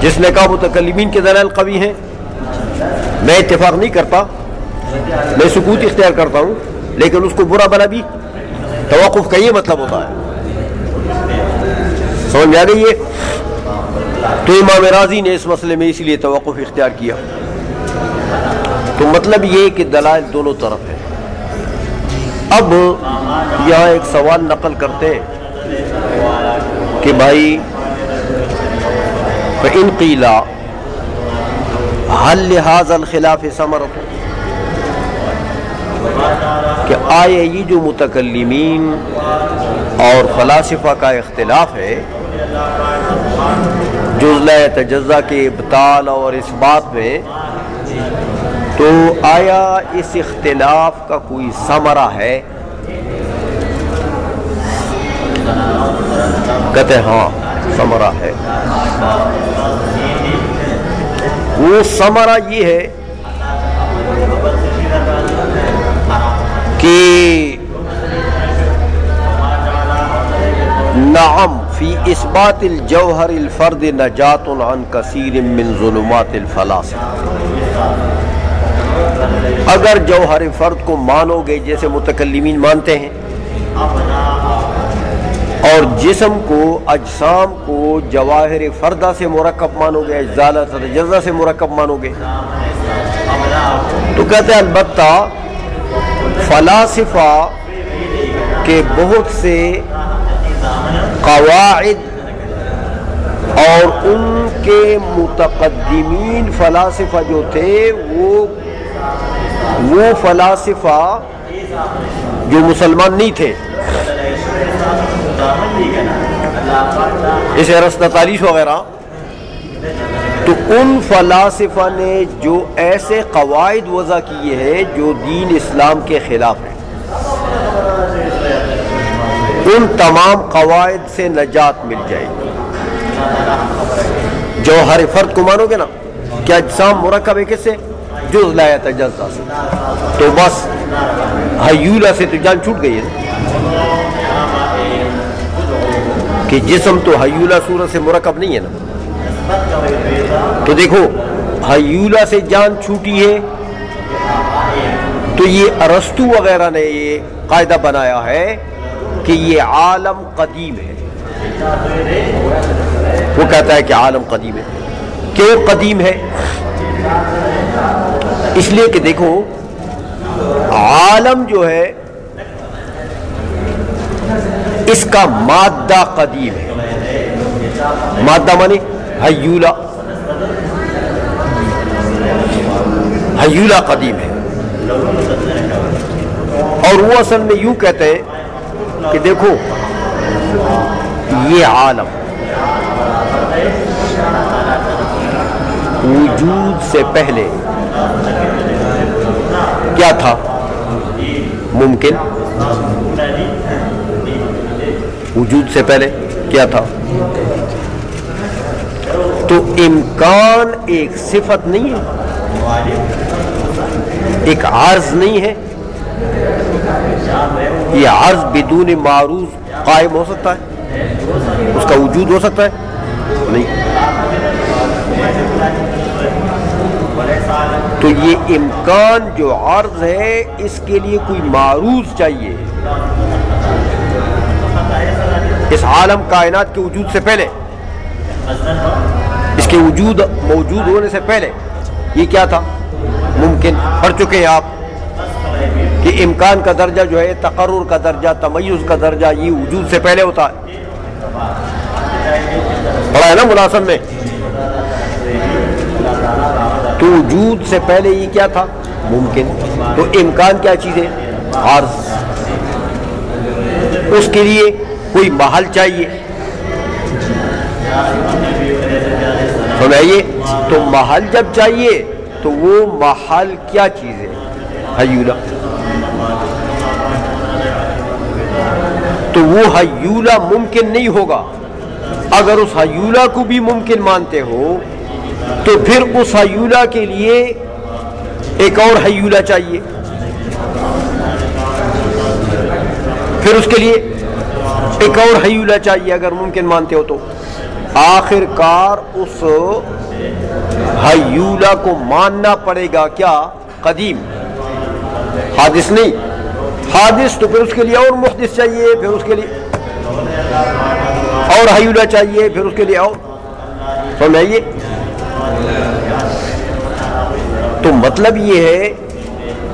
جس نے کہا متکلمین کے دلائل قوی ہیں، میں اتفاق نہیں کرتا، میں سکوت اختیار کرتا ہوں، لیکن اس کو برا بھلا بھی۔ توقف کا یہ مطلب ہوتا ہے، سمجھ میں آ گئی ہے؟ تو امام راضی نے اس مسئلے میں اس لیے توقف اختیار کیا، تو مطلب یہ کہ دلائل دونوں طرف ہیں۔ اب یہاں ایک سوال نقل کرتے ہیں کہ بھائی فَإِنْ قِيلَ هَلْ لِهَذَا الْخِلَافِ ثَمَرَةٌ، کہ آئے یہ جو متکلمین اور فلاسفہ کا اختلاف ہے جزلہ تجزا کے ابطال اور اس بات میں، تو آیا اس اختلاف کا کوئی ثمرہ ہے؟ کہتے ہیں ہاں ثمرہ ہے۔ وہ ثمرہ یہ ہے کہ نعم فی اثبات الجوہر الفرد نجات عن کثیر من ظلمات الفلاسفہ، اگر جوہر فرد کو مانو گے جیسے متکلمین مانتے ہیں، اور جسم کو اجسام کو جواہر فردہ سے مرکب مانو گے، اجزالہ تجزا سے مرکب مانو گے، تو کہتے ہیں البتہ فلاسفہ کے بہت سے قواعد اور ان کے متقدمین فلاسفہ جو تھے وہ فلاسفہ جو مسلمان نہیں تھے، جیسے ارسطاطالیس وغیرہ، تو ان فلاسفہ نے جو ایسے قواعد وضع کیے ہیں جو دین اسلام کے خلاف ہیں، ان تمام قواعد سے نجات مل جائے گی۔ جوہر فرد کو مانو گے نا کہ اجسام مرکب ہے کس سے؟ جزلہ تجزا سے، تو بس ہیولہ سے تو جان چھوٹ گئی ہے کہ جسم تو ہیولہ صورت سے مرکب نہیں ہے نا، تو دیکھو ہیولہ سے جان چھوٹی ہے، تو یہ ارسطو وغیرہ نے یہ قاعدہ بنایا ہے کہ یہ عالم قدیم ہے، وہ کہتا ہے کہ عالم قدیم ہے۔ کیوں قدیم ہے؟ اس لیے کہ دیکھو عالم جو ہے اس کا مادہ قدیم ہے. مادہ مانی حیولہ، حیولہ قدیم ہے. اور وہ اصل میں یوں کہتے ہیں کہ دیکھو یہ عالم وجود سے پہلے کیا تھا؟ ممکن. وجود سے پہلے کیا تھا؟ تو امکان ایک صفت نہیں ہے، ایک عرض نہیں ہے. یہ عرض بدون معروض قائم ہو سکتا ہے؟ اس کا وجود ہو سکتا ہے؟ نہیں. تو یہ امکان جو عرض ہے اس کے لیے کوئی معروض چاہیے. اس عالم کائنات کے وجود سے پہلے، اس کے وجود موجود ہونے سے پہلے یہ کیا تھا؟ ممکن. پڑھ چکے ہیں آپ کہ امکان کا درجہ جو ہے تقرر کا درجہ، تمیز کا درجہ، یہ وجود سے پہلے ہوتا ہے. پڑھا ہے نا ملاسم میں؟ تو وجود سے پہلے یہ کیا تھا؟ ممکن. تو امکان کیا چیز ہے؟ عرض. اس کے لیے کوئی محل چاہیے. سمجھائیے. تو محل جب چاہیے تو وہ محل کیا چیز ہے؟ حیولہ. تو وہ حیولہ ممکن نہیں ہوگا. اگر اس حیولہ کو بھی ممکن مانتے ہو تو پھر اس حیولہ کے لیے ایک اور حیولہ چاہیے، پھر اس کے لیے ایک اور حیولہ چاہیے اگر ممکن مانتے ہو تو. آخر کار اس حیولہ کو ماننا پڑے گا کیا؟ قدیم. حادث نہیں. حادث تو پھر اس کے لیے اور محدث چاہیے، پھر اس کے لیے اور حیولہ چاہیے، پھر اس کے لیے اور. سمجھائیے. تو مطلب یہ ہے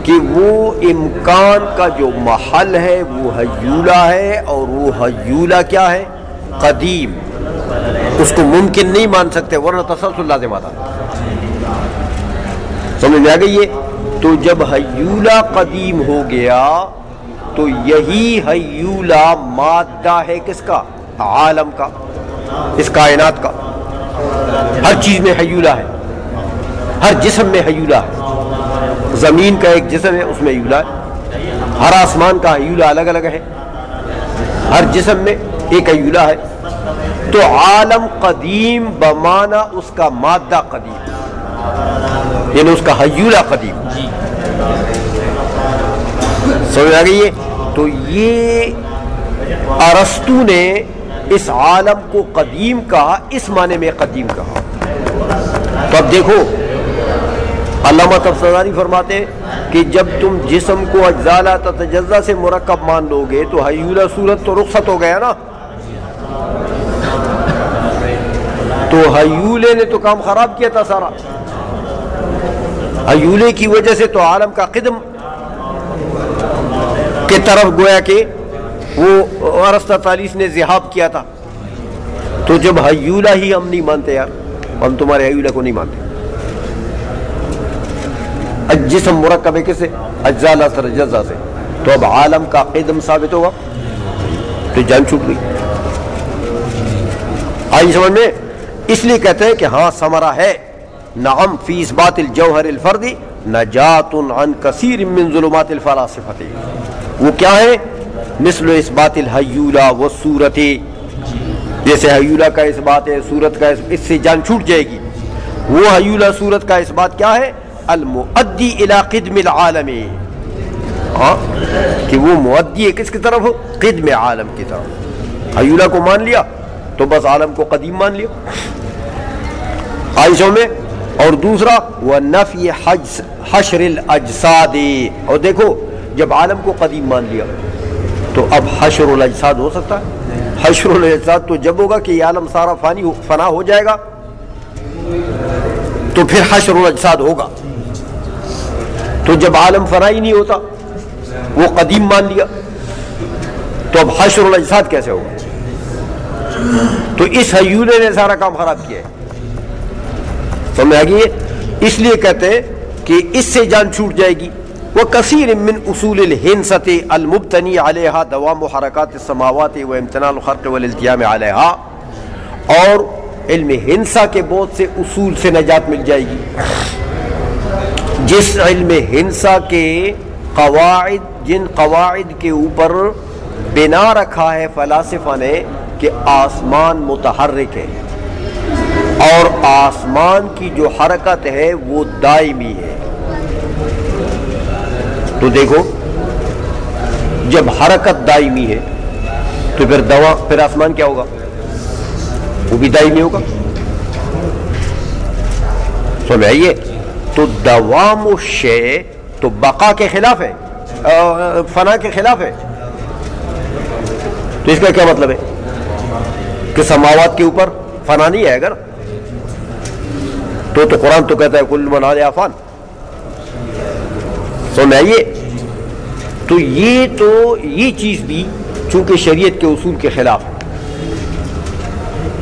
کہ وہ امکان کا جو محل ہے وہ حیولہ ہے، اور وہ حیولہ کیا ہے؟ قدیم. اس کو ممکن نہیں مان سکتے ورنہ تسلسل لازم آتا. سمجھ میں آ گئی ہے؟ تو جب حیولہ قدیم ہو گیا تو یہی حیولہ مادہ ہے کس کا؟ عالم کا، اس کائنات کا. ہر چیز میں حیولہ ہے، ہر جسم میں حیولہ ہے. زمین کا ایک جسم ہے، اس میں حیولہ ہے. ہر آسمان کا حیولہ الگ الگ ہے، ہر جسم میں ایک حیولہ ہے. تو عالم قدیم بمعنی اس کا مادہ قدیم، یعنی اس کا حیولہ قدیم. سمجھ آ گئی ہے؟ تو یہ ارسطو نے اس عالم کو قدیم کہا، اس معنی میں قدیم کہا. تو اب دیکھو علامہ تفسیری فرماتے ہیں کہ جب تم جسم کو اجزاء لا تتجزا سے مرکب مان لو گے تو حیولہ صورت تو رخصت ہو گیا نا. تو حیولے نے تو کام خراب کیا تھا سارا. حیولے کی وجہ سے تو عالم کا قدم کے طرف گویا کہ وہ ارسطاطالیس نے ذہاب کیا تھا. تو جب حیولہ ہی ہم نہیں مانتے یار، ہم تمہارے حیولہ کو نہیں مانتے. جسم مرکب ہے کس سے؟ اجزاء لا تتجزا سے. تو اب عالم کا قدم ثابت ہوگا تو جان چھوٹ گئی. آئی سمجھ میں؟ اس لیے کہتے ہیں کہ ہاں ثمرہ ہے. نعم فی اثبات الجوہر الفردی نجات عن کثیر من ظلمات الفلاسفہ. وہ کیا ہے؟ مثل اثبات الحیولہ والصورت. جیسے حیولہ کا اثبات ہے، صورت کا اس سے جان چھوٹ جائے گی. وہ حیولہ صورت کا اثبات کیا ہے؟ المؤدی الی قدم العالم. ہاں کہ وہ مؤدی ہے کس کی طرف؟ قدم عالم کی طرف. حیولہ کو مان لیا تو بس عالم کو قدیم مان لیا. عائشہ میں. اور دوسرا وَنَفْيِ حشر الاجساد. اور دیکھو جب عالم کو قدیم مان لیا تو اب حشر الاجساد ہو سکتا ہے. حشر الاجساد تو جب ہوگا کہ یہ عالم سارا فنا ہو جائے گا تو پھر حشر الاجساد ہوگا. تو جب عالم فنائی نہیں ہوتا وہ قدیم مان لیا تو اب حشر الاجساد کیسے ہوگا؟ تو اس ہیولے نے سارا کام خراب کیا ہے، سمجھ آ گئی ہے؟ اس لیے کہتے ہیں کہ اس سے جان چھوٹ جائے گی۔ وَكَثِيرٍ مِّنْ أُصُولِ الْحِنْسَةِ الْمُبْتَنِي عَلَيْهَا دَوَامُ حَرَكَاتِ السَّمَاوَاتِ وَامْتِنَاعُ الْخَلْقِ وَالِالْتِيَامِ عَلَيْهَا، اور علم ہنسا کے بہت سے اصول سے نجات مل جائے گی۔ جس علم ہنسا کے قواعد، جن قواعد کے اوپر بنا رکھا ہے فلاسفہ نے کہ آسمان متحرک ہے اور آسمان کی جو حرکت ہے وہ دائمی ہے، تو دیکھو جب حرکت دائمی ہے تو پھر آسمان کیا ہوگا؟ وہ بھی دائمی ہوگا، سمجھ آئیے؟ تو دوام الشیء تو بقا کے خلاف ہے، فنا کے خلاف ہے۔ تو اس کا کیا مطلب ہے کہ سماوات کے اوپر فنا نہیں ہے اگر تو قرآن تو کہتا ہے کل من علیہا فان، سمجھ آئیے؟ تو یہ چیز بھی چونکہ شریعت کے اصول کے خلاف ہے،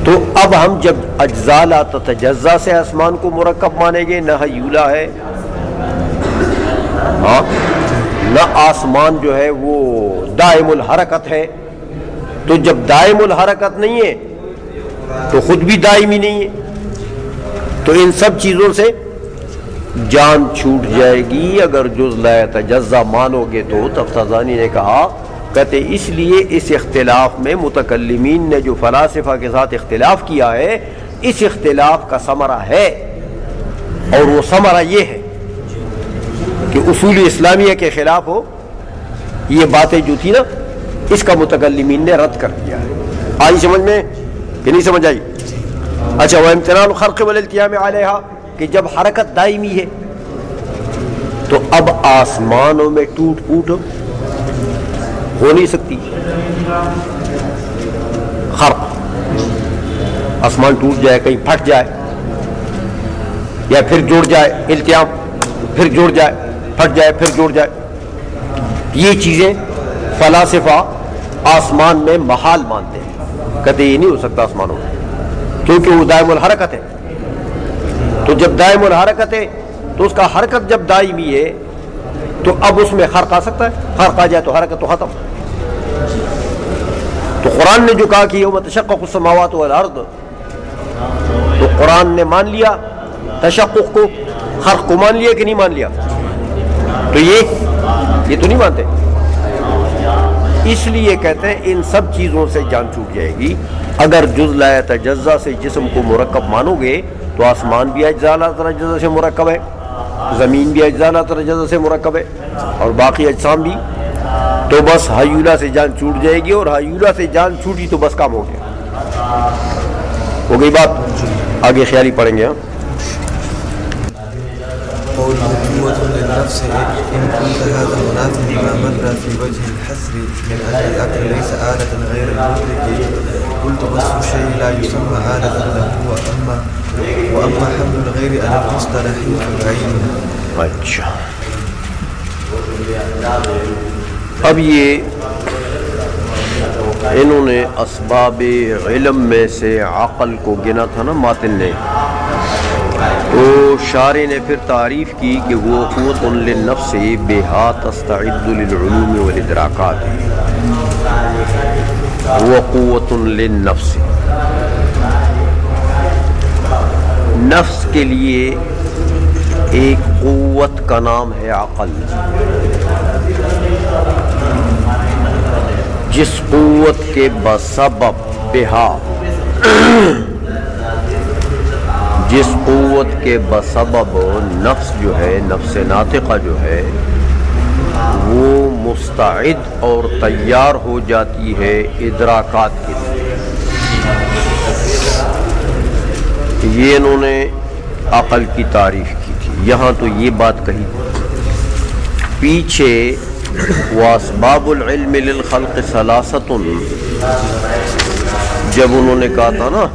تو اب ہم جب اجزاء لا تتجزا سے آسمان کو مرکب مانیں گے، نہ ہیولا ہے، ہاں، نہ آسمان جو ہے وہ دائم الحرکت ہے، تو جب دائم الحرکت نہیں ہے تو خود بھی دائمی نہیں ہے، تو ان سب چیزوں سے جان چھوٹ جائے گی اگر جز لا یتجزا مانو گے تو۔ تفتازانی نے کہا، کہتے اس لیے اس اختلاف میں متکلمین نے جو فلاسفہ کے ساتھ اختلاف کیا ہے، اس اختلاف کا ثمرہ ہے، اور وہ ثمرہ یہ ہے کہ اصول اسلامیہ کے خلاف ہو یہ باتیں جو تھی نا، اس کا متکلمین نے رد کر دیا ہے۔ آئی سمجھ میں کہ نہیں سمجھ آئی؟ اچھا، وَامْتِنَاعُ الْخَلْقِ وَالِالْتِيَامِ عَلَيْهَا، کہ جب حرکت دائمی ہے تو اب آسمانوں میں ٹوٹ پوٹ ہو نہیں سکتی، خرق، آسمان ٹوٹ جائے، کہیں پھٹ جائے یا پھر جڑ جائے، التیام، پھر جڑ جائے، پھٹ جائے، پھر جڑ جائے، یہ چیزیں فلاسفہ آسمان میں محال مانتے ہیں، کہتے یہ نہیں ہو سکتا آسمانوں میں کیونکہ وہ دائم الحرکت ہے۔ تو جب دائم الحرکت ہے تو اس کا حرکت جب دائمی ہے تو اب اس میں خرق آ سکتا ہے، خرق آ جائے تو حرکت تو ختم۔ تو قرآن نے جو کہا کہ یوم تشقق السماوات والارض، تو قرآن نے مان لیا تشقق کو، خرق کو مان لیا کہ نہیں مان لیا؟ تو یہ تو نہیں مانتے، اس لیے کہتے ہیں ان سب چیزوں سے جان چھوٹ جائے گی اگر جز لا یتجزا سے جسم کو مرکب مانو گے تو آسمان بھی اجزاء لا تتجزا سے مرکب ہے، زمین بھی اجزاء لا تتجزا سے مرکب ہے، اور باقی اجسام بھی، تو بس ہیولا سے جان چھوٹ جائے گی، اور ہیولا سے جان چھوٹی تو بس کام ہو گیا، ہو گئی بات۔ آگے خیالی پڑھیں گے۔ قوة للنفس إن كنت هذا منافع ما مر في وجه الحسر من أجل الأكل ليس آلة غير المدرك، قلت وصف الشيء لا يسمى آلة له وأما حمل الغير على المصطلح فبعينه۔ اچھا، اب یہ انہوں نے اسباب علم میں سے عقل کو گنا تھا نا ماتن نے، تو شارح نے پھر تعریف کی کہ وہ قوت للنفس بہا تستعد للعلوم والادراکات، وہ قوت للنفس، نفس کے لیے ایک قوت کا نام ہے عقل، جس قوت کے بسبب بہا، جس قوت کے بسبب نفس جو ہے، نفس ناطقہ جو ہے، وہ مستعد اور تیار ہو جاتی ہے ادراکات کے لیے۔ یہ انہوں نے عقل کی تعریف کی تھی، یہاں تو یہ بات کہی پیچھے واسباب العلم للخلق ثلاثۃ، جب انہوں نے کہا تھا نا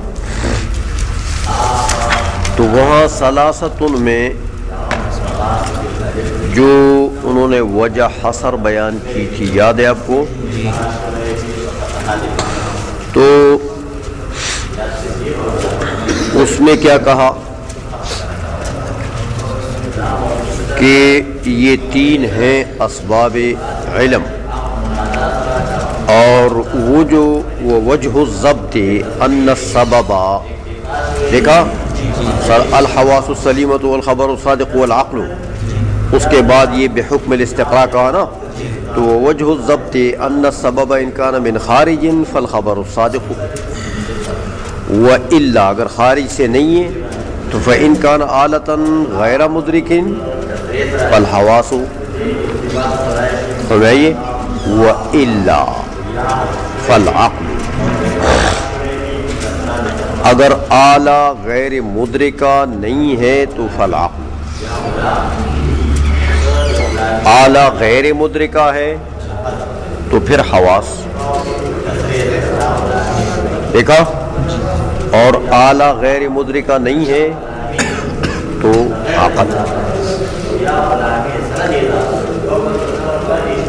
تو وہاں ثلاثۃ میں جو انہوں نے وجہ حصر بیان کی تھی، یاد ہے آپ کو؟ تو اس میں کیا کہا کہ یہ تین ہیں اسباب علم، اور وہ جو وہ وجہ الضبط ان السبب، دیکھا الحواس السلیمۃ والخبر الصادق والعقل، اس کے بعد یہ بحکم الاستقراء کہا نا، تو وجہ الضبط ان السبب ان کان من خارج فالخبر الصادق، والا اگر خارج سے نہیں ہے تو فإن کان آلۃ غیر مدرک فالحواس، سمجھائیے، والا فالعقل، اگر آلہ غیر مدرکہ نہیں ہے تو فالعقل، آلہ غیر مدرکہ ہے تو پھر حواس، دیکھا، اور آلہ غیر مدرکہ نہیں ہے تو عقل۔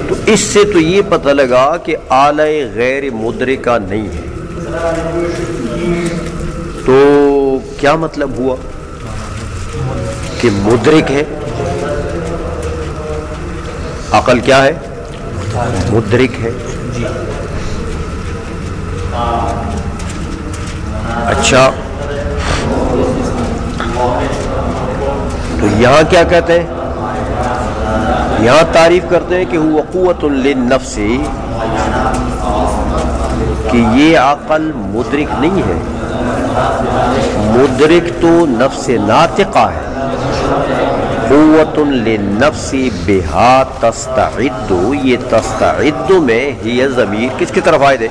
تو اس سے تو یہ پتہ لگا کہ آلہ غیر مدرکہ نہیں ہے، تو کیا مطلب ہوا کہ مدرک ہے؟ عقل کیا ہے؟ مدرک ہے۔ اچھا، تو یہاں کیا کہتے ہیں؟ یہاں تعریف کرتے ہیں کہ ہوا قوت للنفس، کہ یہ عقل مدرک نہیں ہے، مدرک تو نفس ناطقہ ہے۔ قوت للنفس بہا تستعد، یہ تستعد میں ہی ضمیر کس کی طرف عائد ہے؟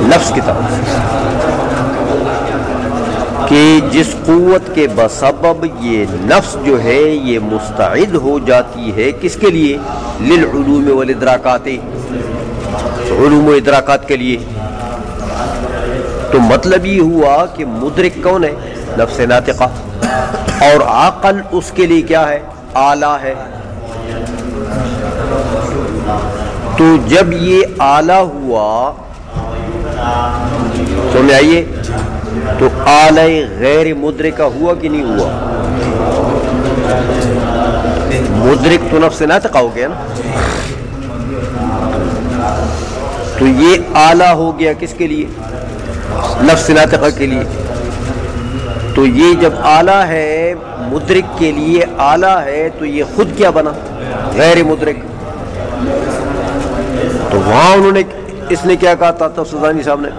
نفس کی طرف، کہ جس قوت کے بسبب یہ نفس جو ہے یہ مستعد ہو جاتی ہے کس کے لیے؟ للعلوم والادراکات، علوم و ادراکات کے لیے۔ تو مطلب یہ ہوا کہ مدرک کون ہے؟ نفس ناطقہ، اور عقل اس کے لیے کیا ہے؟ آلہ ہے۔ تو جب یہ آلہ ہوا، سمجھ آئیے، تو آلہ غیر مدرکہ ہوا کہ نہیں ہوا؟ مدرک تو نفس ناطقہ ہو گیا نا، تو یہ آلہ ہو گیا کس کے لیے؟ نفس ناطقہ کے لیے۔ تو یہ جب آلہ ہے، مدرک کے لیے آلہ ہے، تو یہ خود کیا بنا؟ غیر مدرک۔ تو وہاں انہوں نے، اس نے کیا کہا تھا تفسیرانی صاحب نے،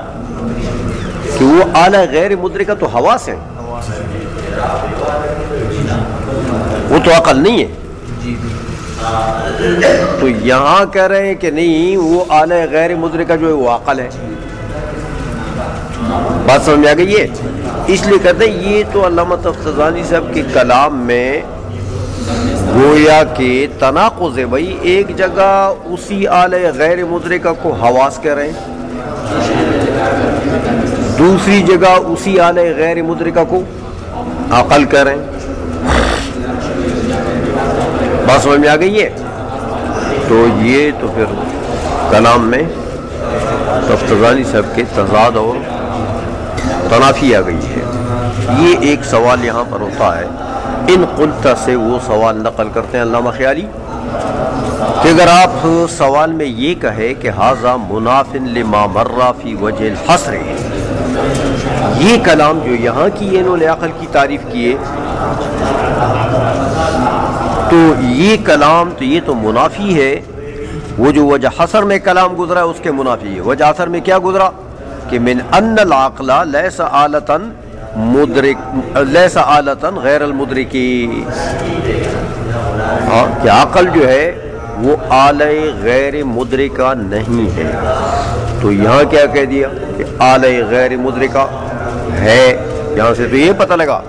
کہ وہ آلہ غیر مدرکہ تو حواس ہیں، وہ تو عقل نہیں ہے۔ تو یہاں کہہ رہے ہیں کہ نہیں، وہ آلہ غیر مدرکہ جو ہے وہ عقل ہے۔ بات سمجھ میں آ گئی ہے؟ اس لیے کہتے ہیں یہ تو علامہ تفسیرانی صاحب کے کلام میں گویا کہ تناقض ہے۔ بھائی ایک جگہ اسی آلہ غیر مدرکہ کو حواس کہہ رہے ہیں، دوسری جگہ اسی آلہ غیر مدرکہ کو عقل کہہ رہے ہیں۔ بات سمجھ میں آ گئی ہے؟ تو یہ تو پھر کلام میں تفتزانی صاحب کے تضاد اور تنافی آ گئی ہے۔ یہ ایک سوال یہاں پر ہوتا ہے، ان قلت سے وہ سوال نقل کرتے ہیں علامہ خیالی کہ اگر آپ سوال میں یہ کہے کہ ھذا مناف لما مر فی وجہ الحصر، یہ کلام جو یہاں کی انہوں نے عقل کی تعریف کیے، تو یہ کلام تو یہ تو منافی ہے، وہ جو وجہ حصر میں کلام گزرا ہے اس کے منافی ہے۔ وجہ حصر میں کیا گزرا کہ من ان العقل لیس آلتا مدرک، لیس آلتا غیر المدرکی، کہ عقل جو ہے وہ آلہ غیر مدرکہ نہیں ہے۔ تو یہاں کیا کہہ دیا کہ آلہ غیر مدرکہ ہے، یہاں سے تو یہ پتہ لگا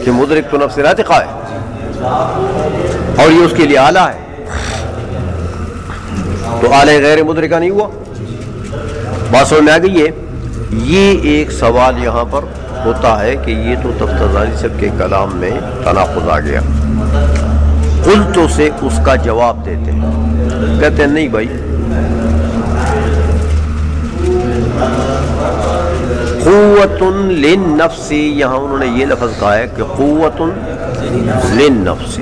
کہ مدرک تو نفس ناطقہ ہے اور یہ اس کے لیے آلہ ہے، تو آلہ غیر مدرکہ نہیں ہوا۔ بات سمجھ میں آ گئی ہے؟ یہ ایک سوال یہاں پر ہوتا ہے کہ یہ تو تفتزانی صاحب کے کلام میں تناقض آ گیا۔ قلتو سے اس کا جواب دیتے ہیں، کہتے ہیں نہیں بھائی، قوت للنفس، یہاں انہوں نے یہ لفظ کہا ہے کہ قوت للنفس،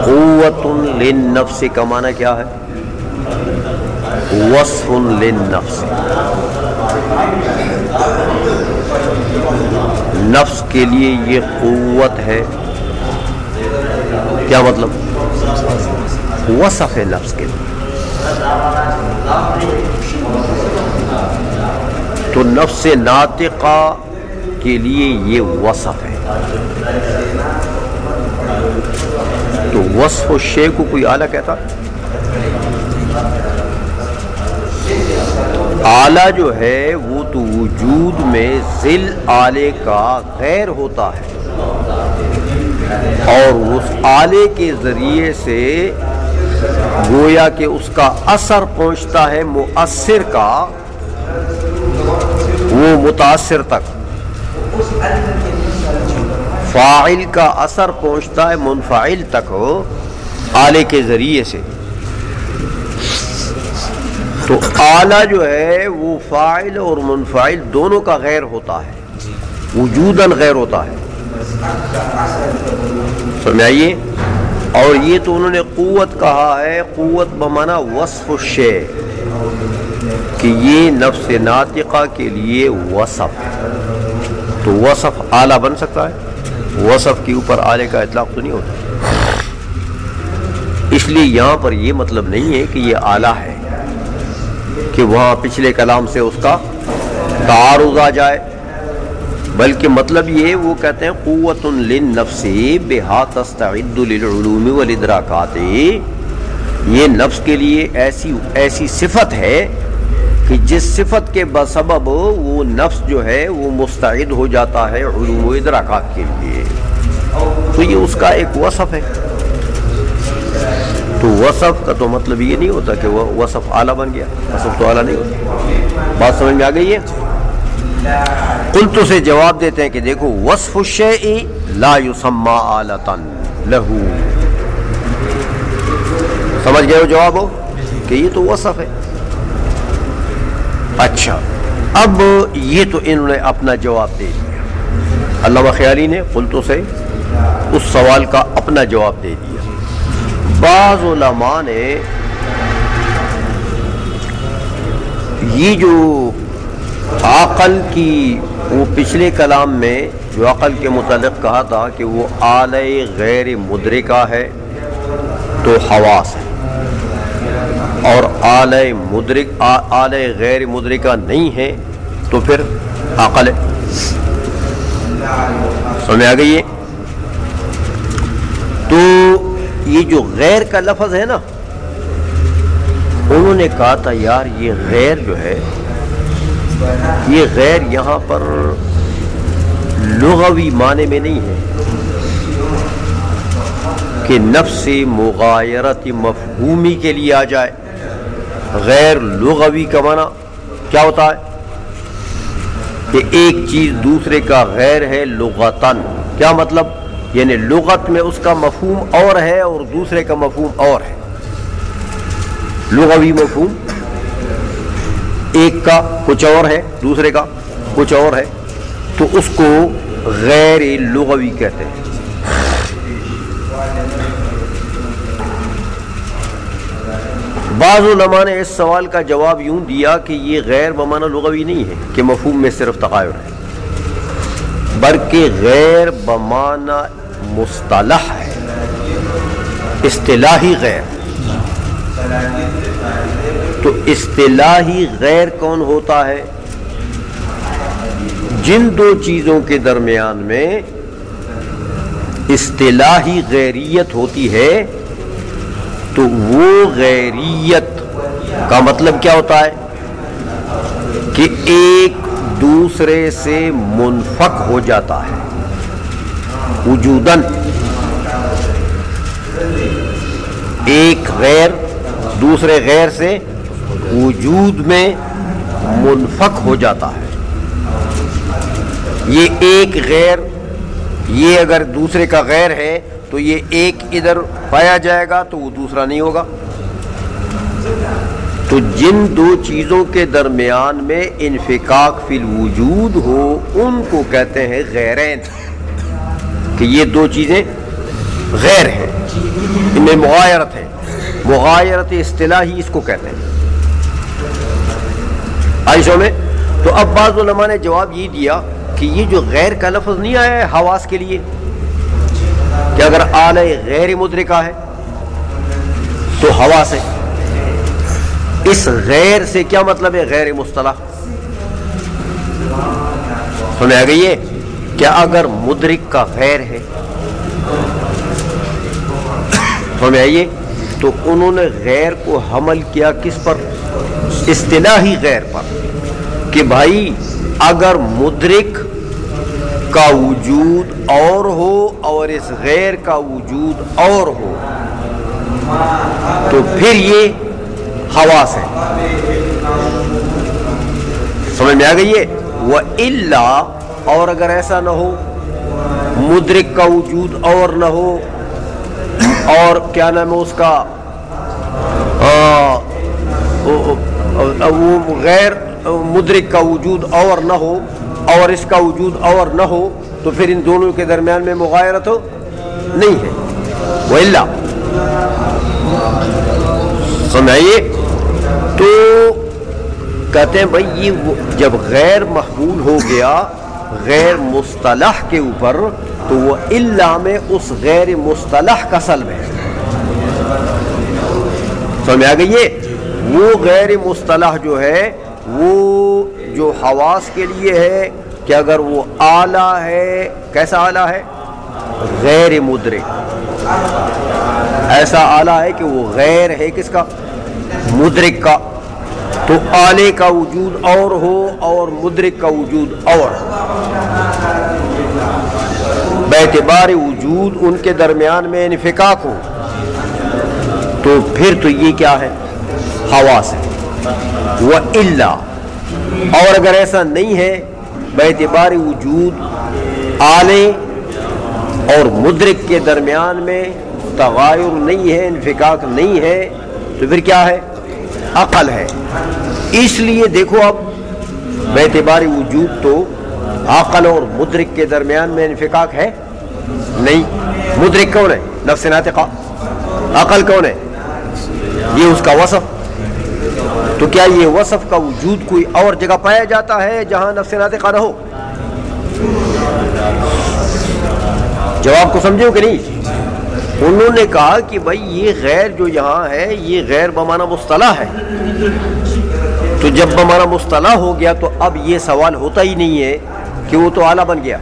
قوت للنفس کا معنی کیا ہے؟ وصف للنفس، نفس کے لیے یہ قوت ہے، کیا مطلب؟ وصف ہے نفس کے لیے، تو نفس ناطقہ کے لیے یہ وصف ہے، تو وصف الشیء کو کوئی آلہ کہتا؟ آلہ جو ہے وہ تو وجود میں ذل آلے کا غیر ہوتا ہے، اور اس آلے کے ذریعے سے گویا کہ اس کا اثر پہنچتا ہے مؤثر کا، وہ متاثر تک، فاعل کا اثر پہنچتا ہے منفعل تک آلے کے ذریعے سے، تو آلہ جو ہے وہ فاعل اور منفعل دونوں کا غیر ہوتا ہے، وجوداً غیر ہوتا ہے، سمجھائیے۔ اور یہ تو انہوں نے قوت کہا ہے، قوت بمعنی وصف الشیء، کہ یہ نفس ناطقہ کے لیے وصف ہے، تو وصف آلہ بن سکتا ہے؟ وصف کے اوپر آلے کا اطلاق تو نہیں ہوتا، اس لیے یہاں پر یہ مطلب نہیں ہے کہ یہ آلہ ہے کہ وہاں پچھلے کلام سے اس کا تعارض آ جائے، بلکہ مطلب یہ وہ کہتے ہیں قوت للنفس بہا تستعد للعلوم والادراکات، یہ نفس کے لیے ایسی صفت ہے کہ جس صفت کے بسبب وہ نفس جو ہے وہ مستعد ہو جاتا ہے علوم و ادراکات کے لیے، تو یہ اس کا ایک وصف ہے۔ تو وصف کا تو مطلب یہ نہیں ہوتا کہ وہ وصف اعلیٰ بن گیا، وصف تو اعلیٰ نہیں ہوتا، بات سمجھ میں آ گئی ہے؟ قلتو سے جواب دیتے ہیں کہ دیکھو وصف الشیء لا یسمى آلۃ لہ، سمجھ گئے ہو جواب ہو کہ یہ تو وصف ہے۔ اچھا، اب یہ تو انہوں نے اپنا جواب دے دیا، علامہ خیالی نے قلتو سے اس سوال کا اپنا جواب دے دیا۔ بعض علماء نے یہ جو عقل کی، وہ پچھلے کلام میں جو عقل کے متعلق کہا تھا کہ وہ آلہ غیر مدرکہ ہے تو حواس ہے، اور آلہ غیر مدرکہ نہیں ہے تو پھر عقل ہے، سمجھ آ گئی ہے؟ تو یہ جو غیر کا لفظ ہے نا، انہوں نے کہا تھا یار یہ غیر جو ہے، یہ غیر یہاں پر لغوی معنی میں نہیں ہے کہ نفس مغایرت مفہومی کے لیے آ جائے۔ غیر لغوی کا معنی کیا ہوتا ہے کہ ایک چیز دوسرے کا غیر ہے لغتاً، کیا مطلب؟ یعنی لغت میں اس کا مفہوم اور ہے اور دوسرے کا مفہوم اور ہے، لغوی مفہوم ایک کا کچھ اور ہے دوسرے کا کچھ اور ہے، تو اس کو غیر لغوی کہتے ہیں۔ بعض علماء نے اس سوال کا جواب یوں دیا کہ یہ غیر بمعنی لغوی نہیں ہے کہ مفہوم میں صرف تغایر ہے، بلکہ غیر بمعنی مصطلح ہے، اصطلاحی غیر۔ تو اصطلاحی غیر کون ہوتا ہے؟ جن دو چیزوں کے درمیان میں اصطلاحی غیریت ہوتی ہے تو وہ غیریت کا مطلب کیا ہوتا ہے کہ ایک دوسرے سے منفک ہو جاتا ہے وجوداً، ایک غیر دوسرے غیر سے وجود میں منفک ہو جاتا ہے۔ یہ ایک غیر یہ اگر دوسرے کا غیر ہے تو یہ ایک ادھر پایا جائے گا تو وہ دوسرا نہیں ہوگا. تو جن دو چیزوں کے درمیان میں انفکاک فی الوجود ہو ان کو کہتے ہیں غیرین، کہ یہ دو چیزیں غیر ہیں، ان میں مغایرت ہے. مغایرت اصطلاحی اس کو کہتے ہیں. عائشہ میں تو اب بعض علماء نے جواب یہ دیا کہ یہ جو غیر کا لفظ نہیں آیا ہے حواس کے لیے، کہ اگر آلہ غیر مدرکہ ہے تو حواس ہے. اس غیر سے کیا مطلب ہے؟ غیر مصطلح. سمجھ آ گئی ہے؟ کیا اگر مدرک کا غیر ہے، سمجھ آئیے، تو انہوں نے غیر کو حمل کیا کس پر؟ اصطلاحی غیر پر، کہ بھائی اگر مدرک کا وجود اور ہو اور اس غیر کا وجود اور ہو تو پھر یہ حواس ہے. سمجھ میں آ گئی ہے؟ وَإِلَّا، اور اگر ایسا نہ ہو، مدرک کا وجود اور نہ ہو، اور کیا نام ہے اس کا، وہ غیر مدرک کا وجود اور نہ ہو اور اس کا وجود اور نہ ہو، تو پھر ان دونوں کے درمیان میں مغایرت نہیں ہے. وَإِلَّا، سمجھائیے. تو کہتے ہیں بھائی یہ جب غیر محمول ہو گیا غیر مصطلح کے اوپر تو وہ الا میں اس غیر مصطلح کا سلب ہے. سمجھ آ گئی ہے؟ وہ غیر مصطلح جو ہے وہ جو حواس کے لیے ہے کہ اگر وہ آلہ ہے، کیسا آلہ ہے؟ غیر مدرک. ایسا آلہ ہے کہ وہ غیر ہے کس کا؟ مدرک کا. تو آلے کا وجود اور ہو اور مدرک کا وجود اور، باعتبار وجود ان کے درمیان میں انفکاک ہو، تو پھر تو یہ کیا ہے؟ حواس ہے. وَإِلَّا، اور اگر ایسا نہیں ہے، باعتبار وجود آلے اور مدرک کے درمیان میں تغایر نہیں ہے، انفکاک نہیں ہے، تو پھر کیا ہے؟ عقل ہے. اس لیے دیکھو اب باعتبار وجود تو عقل اور مدرک کے درمیان میں انفکاک ہے نہیں. مدرک کون ہے؟ نفس ناطقہ. عقل کون ہے؟ یہ اس کا وصف. تو کیا یہ وصف کا وجود کوئی اور جگہ پایا جاتا ہے جہاں نفس ناطقہ نہ ہو؟ جواب کو سمجھو کہ نہیں؟ انہوں نے کہا کہ بھائی یہ غیر جو یہاں ہے یہ غیر بمعنی مصطلح ہے. تو جب بمعنی مصطلح ہو گیا تو اب یہ سوال ہوتا ہی نہیں ہے کہ وہ تو آلہ بن گیا.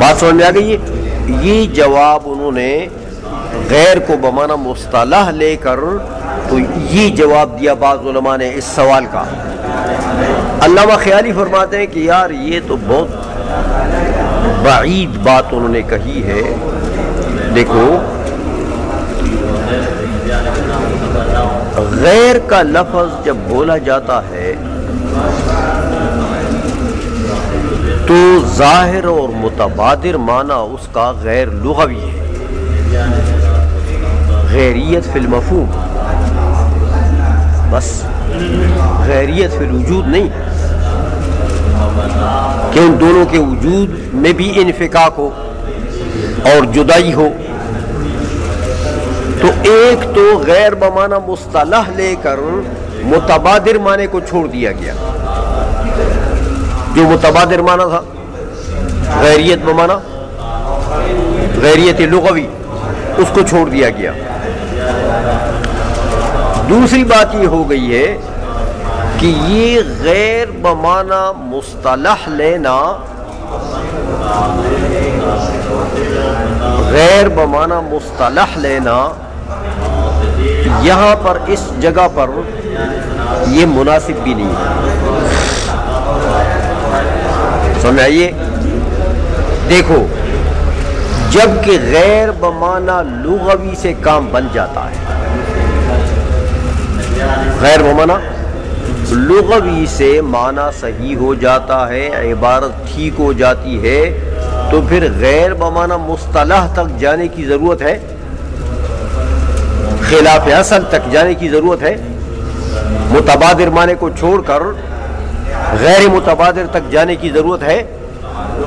بات سمجھ میں آ گئی ہے؟ یہ جواب انہوں نے غیر کو بمعنی مصطلح لے کر تو یہ جواب دیا بعض علماء نے اس سوال کا. علامہ خیالی فرماتے ہیں کہ یار یہ تو بہت بعید بات انہوں نے کہی ہے. دیکھو غیر کا لفظ جب بولا جاتا ہے تو ظاہر اور متبادر معنی اس کا غیر لغوی ہے، غیریت فی المفہوم، بس غیریت فی الوجود نہیں، کہ ان دونوں کے وجود میں بھی انفکاک ہو اور جدائی ہو. تو ایک تو غیر بمعنی مصطلح لے کر متبادر معنی کو چھوڑ دیا گیا. جو متبادر معنی تھا غیریت بمعنی غیریت لغوی، اس کو چھوڑ دیا گیا. دوسری بات یہ ہو گئی ہے کہ یہ غیر بمعنی مصطلح لینا، غیر بمعنی مصطلح لینا یہاں پر اس جگہ پر یہ مناسب بھی نہیں ہے. سمجھائیے. دیکھو جب کہ غیر بمعنی لغوی سے کام بن جاتا ہے، غیر بمعنی لغوی سے معنی صحیح ہو جاتا ہے، عبارت ٹھیک ہو جاتی ہے، تو پھر غیر بمعنی مصطلح تک جانے کی ضرورت ہے؟ خلاف اصل تک جانے کی ضرورت ہے؟ متبادر معنی کو چھوڑ کر غیر متبادر تک جانے کی ضرورت ہے؟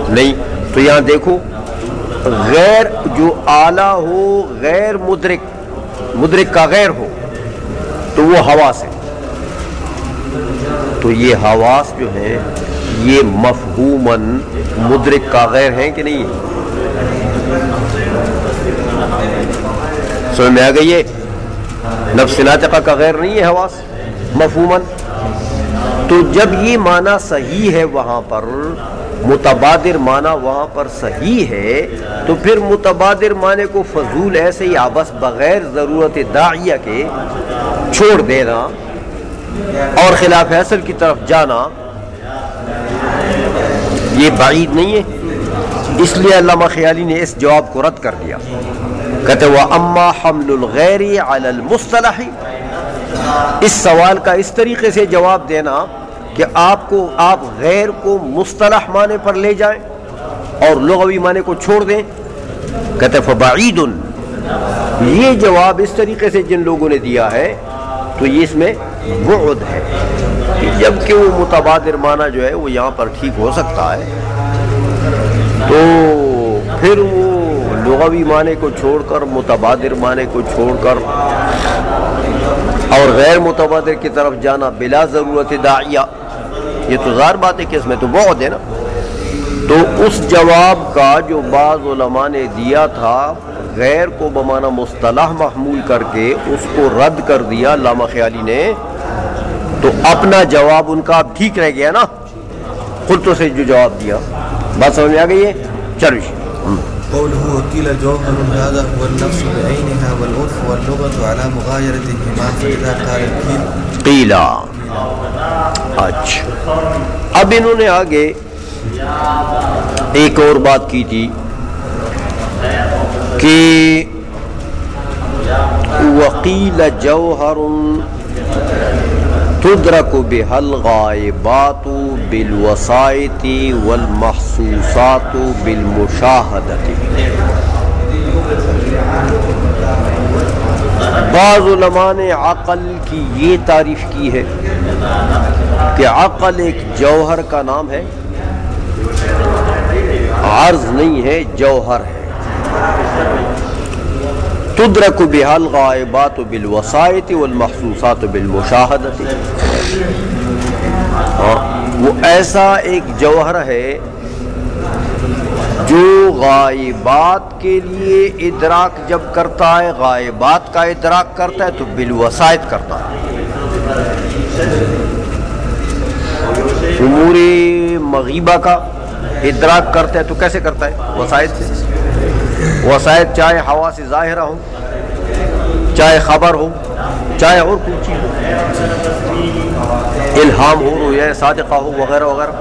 نہیں۔ تو یہاں دیکھو، غیر جو اعلیٰ ہو، غیر مدرک کا غیر ہو، تو وہ حواس ہے۔ تو یہ حواس جو ہیں یہ مفہوماً مدرک کا غیر ہیں کہ نہیں؟ سمجھ میں آ گئی ہے؟ نفس ناطقہ کا غیر نہیں ہے حواس مفہوماً۔ تو جب یہ معنی صحیح ہے، وہاں پر متبادر معنی وہاں پر صحیح ہے، تو پھر متبادر معنی کو فضول ایسے ہی آبس بغیر ضرورت داعیہ کے چھوڑ دینا اور خلاف اصل کی طرف جانا یہ بعید نہیں ہے۔ اس لیے علامہ خیالی نے اس جواب کو رد کر دیا، کہتے وَأَمَّا حَمْلُ الْغَيْرِ عَلَى الْمُصْطَلَحِ، اس سوال کا اس طریقے سے جواب دینا کہ آپ غیر کو مصطلح معنی پر لے جائیں اور لغوی معنی کو چھوڑ دیں، کہتے فبعید، یہ جواب اس طریقے سے جن لوگوں نے دیا ہے تو یہ اس میں بعد ہے، جبکہ وہ متبادر معنی جو ہے وہ یہاں پر ٹھیک ہو سکتا ہے، تو پھر وہ لغوی معنی کو چھوڑ کر متبادر معنی کو چھوڑ کر اور غیر متبادر کی طرف جانا بلا ضرورت داعیہ، یہ تو ظاہر بات ہے کہ اس میں تو بعد ہے نا۔ تو اس جواب کا جو بعض علماء نے دیا تھا غیر کو بمعنی مصطلح محمول کر کے، اس کو رد کر دیا علامہ خیالی نے، تو اپنا جواب ان کا اب ٹھیک رہ گیا نا، خود سے جو جواب دیا۔ بات سمجھ میں آ گئی ہے؟ چلو قوله وقيل جوهر هذا هو النفس بعينها والعرف واللغة على مغايرتهما فإذا قال القيل قیلا۔ اچھا، اب انہوں نے آگے ایک اور بات کی تھی کہ وقیل جوہر تدرک بها الغائبات بالوسائط والمحسوسات بالمشاہدۃ۔ بعض علماء نے عقل کی یہ تعریف کی ہے کہ عقل ایک جوہر کا نام ہے، عرض نہیں ہے، جوہر ہے۔ تدرک بها الغائبات بالوسائط والمحسوسات بالمشاہدۃ، وہ ایسا ایک جوہر ہے جو غائبات کے لیے ادراک جب کرتا ہے، غائبات کا ادراک کرتا ہے تو بالوسائط کرتا ہے۔ امور مغیبہ کا ادراک کرتا ہے تو کیسے کرتا ہے؟ وسائط سے۔ وسائط چاہے حواس ظاہرہ ہو، چاہے خبر ہو، چاہے اور کوئی چیز ہو، الہام ہو، رؤیا صادقہ ہو، وغیرہ وغیرہ،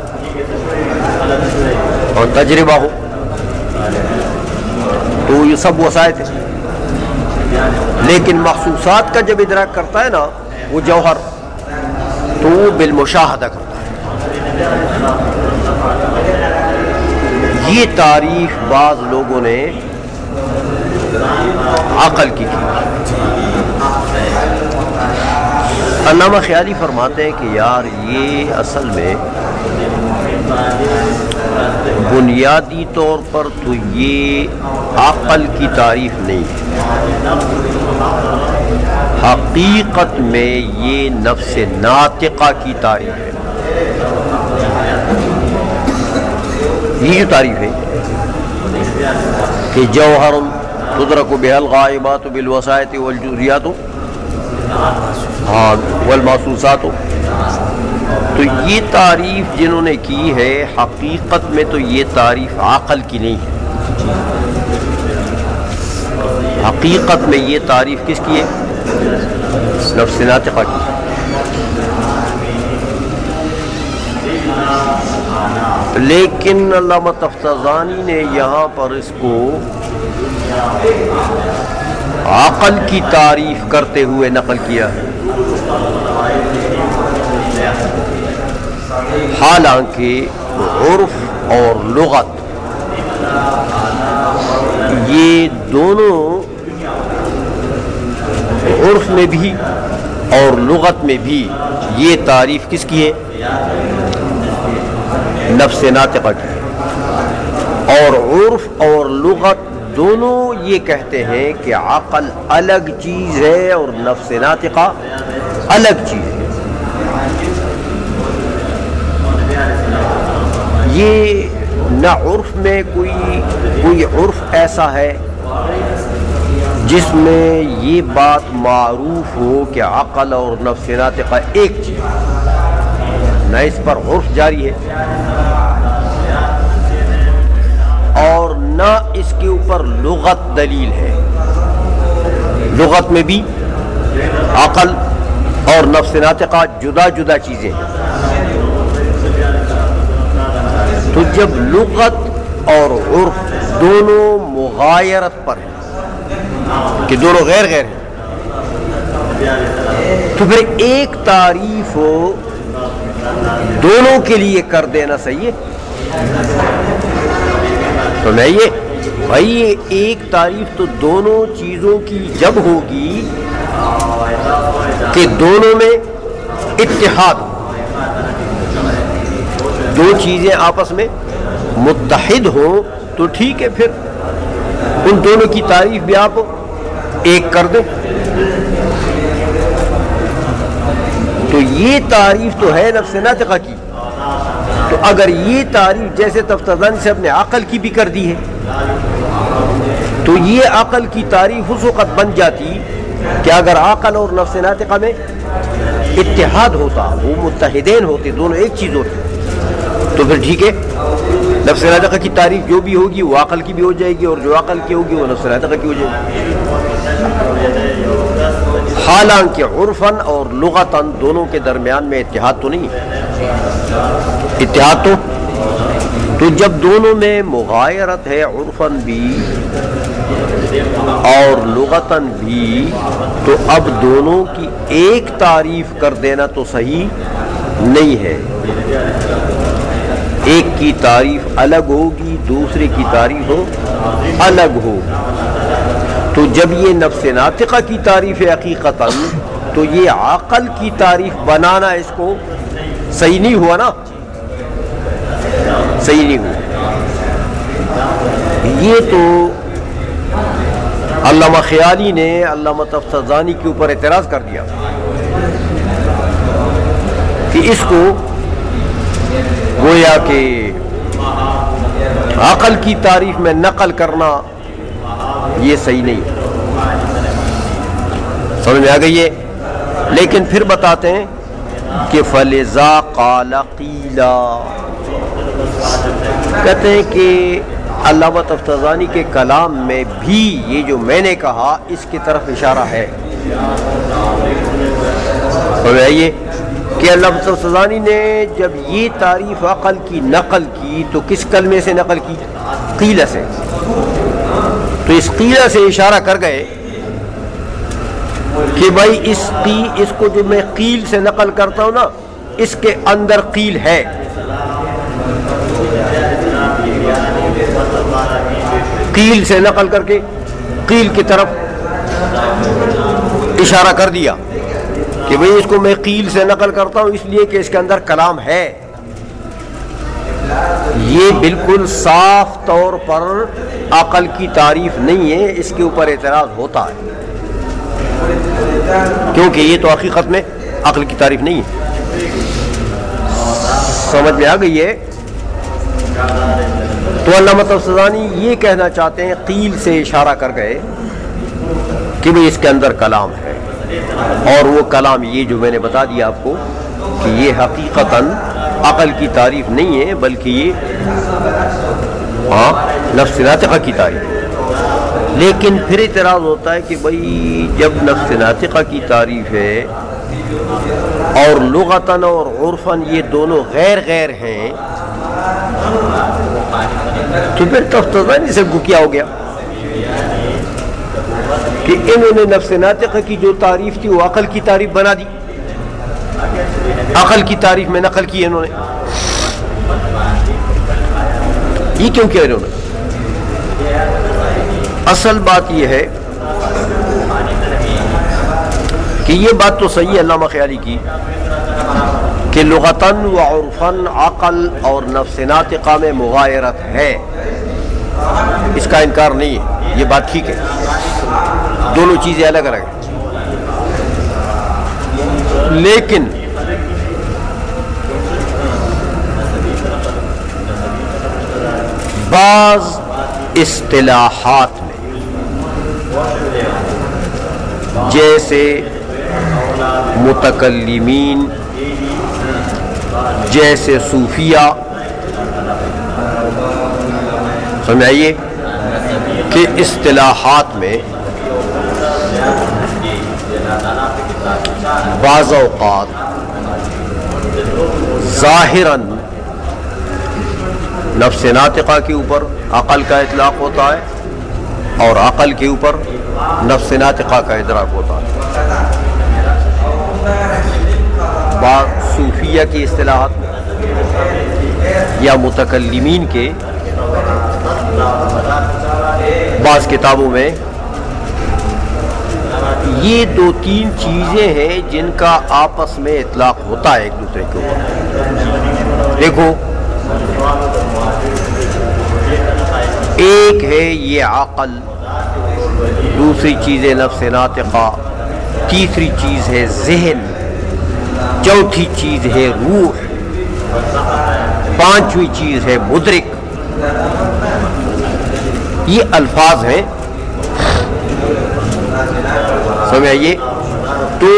اور تجربہ ہو، تو یہ سب وسائط ہے۔ لیکن محسوسات کا جب ادراک کرتا ہے نا وہ جوہر، تو وہ بالمشاہدہ کرتا ہے۔ یہ تعریف بعض لوگوں نے عقل کی علامہ خیالی فرماتے ہیں کہ یار یہ اصل میں بنیادی طور پر تو یہ عقل کی تعریف نہیں ہے، حقیقت میں یہ نفس ناطقہ کی تعریف ہے۔ یہ جو تعریف ہے کہ جوہر تدرک بها الغائبات بالوسائط والجزیات والمحسوسات، تو یہ تعریف جنہوں نے کی ہے حقیقت میں تو یہ تعریف عقل کی نہیں ہے، حقیقت میں یہ تعریف کس کی ہے؟ نفس ناطقہ کی۔ لیکن علامہ تفتزانی نے یہاں پر اس کو عقل کی تعریف کرتے ہوئے نقل کیا ہے۔ حالانکہ عرف اور لغت یہ دونوں، عرف میں بھی اور لغت میں بھی یہ تعریف کس کی ہے؟ نفس ناطقہ کی. اور عرف اور لغت دونوں یہ کہتے ہیں کہ عقل الگ چیز ہے اور نفس ناطقہ الگ چیز ہے. یہ نہ عرف میں کوئی عرف ایسا ہے جس میں یہ بات معروف ہو کہ عقل اور نفس ناطقہ ایک چیز، نہ اس پر عرف جاری ہے اور نہ اس کے اوپر لغت دلیل ہے. لغت میں بھی عقل اور نفس ناطقہ جدا جدا چیزیں ہیں. تو جب لغت اور عرف دونوں مغایرت پر ہیں کہ دونوں غیر غیر ہیں، تو پھر ایک تعریف دونوں کے لیے کر دینا صحیح ہے. تو میں یہ بھائی ایک تعریف تو دونوں چیزوں کی جب ہوگی کہ دونوں میں اتحاد ہو، دو چیزیں آپس میں متحد ہوں تو ٹھیک ہے، پھر ان دونوں کی تعریف بھی آپ ایک کر دیں. تو یہ تعریف تو ہے نفس ناطقہ کی. تو اگر یہ تعریف جیسے تفتزانی سے اپنے عقل کی بھی کر دی ہے تو یہ عقل کی تعریف اس وقت بن جاتی کہ اگر عقل اور نفس ناطقہ میں اتحاد ہوتا، وہ متحدین ہوتے، دونوں ایک چیز ہوتی، تو پھر ٹھیک ہے، نفس ناطقہ کی تعریف جو بھی ہوگی وہ عقل کی بھی ہو جائے گی اور جو عقل کی ہوگی وہ نفس ناطقہ کی ہو جائے گی. حالانکہ عرفاً اور لغتاً دونوں کے درمیان میں اتحاد تو نہیں ہے. اتحاد تو جب دونوں میں مغایرت ہے عرفاً بھی اور لغتاً بھی، تو اب دونوں کی ایک تعریف کر دینا تو صحیح نہیں ہے. ایک کی تعریف الگ ہوگی، دوسرے کی تعریف الگ ہو. تو جب یہ نفس ناطقہ کی تعریف ہے حقیقتاً، تو یہ عقل کی تعریف بنانا اس کو صحیح نہیں ہوا نا، صحیح نہیں ہوا. یہ تو علامہ خیالی نے علامہ تفتزانی کے اوپر اعتراض کر دیا کہ اس کو گویا کہ عقل کی تعریف میں نقل کرنا یہ صحیح نہیں. سمجھ میں آ گئی ہے. لیکن پھر بتاتے ہیں کہ فلذا قال قیلا، کہتے ہیں کہ علامہ تفتزانی کے کلام میں بھی یہ جو میں نے کہا اس کی طرف اشارہ ہے. یہ کہ علامہ تفتزانی نے جب یہ تعریف عقل کی نقل کی تو کس کلمے سے نقل کی؟ قیلہ سے. تو اس قیلہ سے اشارہ کر گئے کہ بھائی اس کو جو میں قیل سے نقل کرتا ہوں نا، اس کے اندر قیل ہے. قیل سے نقل کر کے قیل کی طرف اشارہ کر دیا کہ بھئی اس کو میں قیل سے نقل کرتا ہوں اس لیے کہ اس کے اندر کلام ہے. یہ بالکل صاف طور پر عقل کی تعریف نہیں ہے، اس کے اوپر اعتراض ہوتا ہے کیونکہ یہ تو حقیقت میں عقل کی تعریف نہیں ہے. سمجھ میں آ گئی ہے. تو علامہ تفتزانی یہ کہنا چاہتے ہیں، قیل سے اشارہ کر گئے کہ بھئی اس کے اندر کلام ہے، اور وہ کلام یہ جو میں نے بتا دیا آپ کو کہ یہ حقیقتاً عقل کی تعریف نہیں ہے بلکہ یہ نفس ناطقہ کی تعریف ہے. لیکن پھر اعتراض ہوتا ہے کہ بھئی جب نفس ناطقہ کی تعریف ہے اور لغتاً اور عرفاً یہ دونوں غیر غیر ہیں، تو پھر تفتزانی سے کیا ہو گیا کہ انہوں نے نفس ناطقہ کی جو تعریف تھی وہ عقل کی تعریف بنا دی، عقل کی تعریف میں نقل کی انہوں نے. یہ کیوں کیا انہوں نے؟ اصل بات یہ ہے کہ یہ بات تو صحیح ہے علامہ خیالی کی کہ لغتاً و عرفاً عقل اور نفس ناطقہ میں مغایرت ہے، اس کا انکار نہیں ہے، یہ بات ٹھیک ہے، دونوں چیزیں الگ الگ ہیں، لیکن بعض اصطلاحات میں جیسے متکلمین، جیسے صوفیہ، سمجھائیے کہ اصطلاحات میں بعض اوقات ظاہراً نفس ناطقہ کے اوپر عقل کا اطلاق ہوتا ہے اور عقل کے اوپر نفس ناطقہ کا ادراک ہوتا ہے۔ بعض صوفیہ کی اصطلاحات میں یا متکلمین کے بعض کتابوں میں یہ دو تین چیزیں ہیں جن کا آپس میں اطلاق ہوتا ہے ایک دوسرے کے اوپر۔ دیکھو، ایک ہے یہ عقل، دوسری چیز ہے نفس ناطقہ، تیسری چیز ہے ذہن، چوتھی چیز ہے روح، پانچویں چیز ہے مدرک۔ یہ الفاظ ہیں، سمجھئیے۔ تو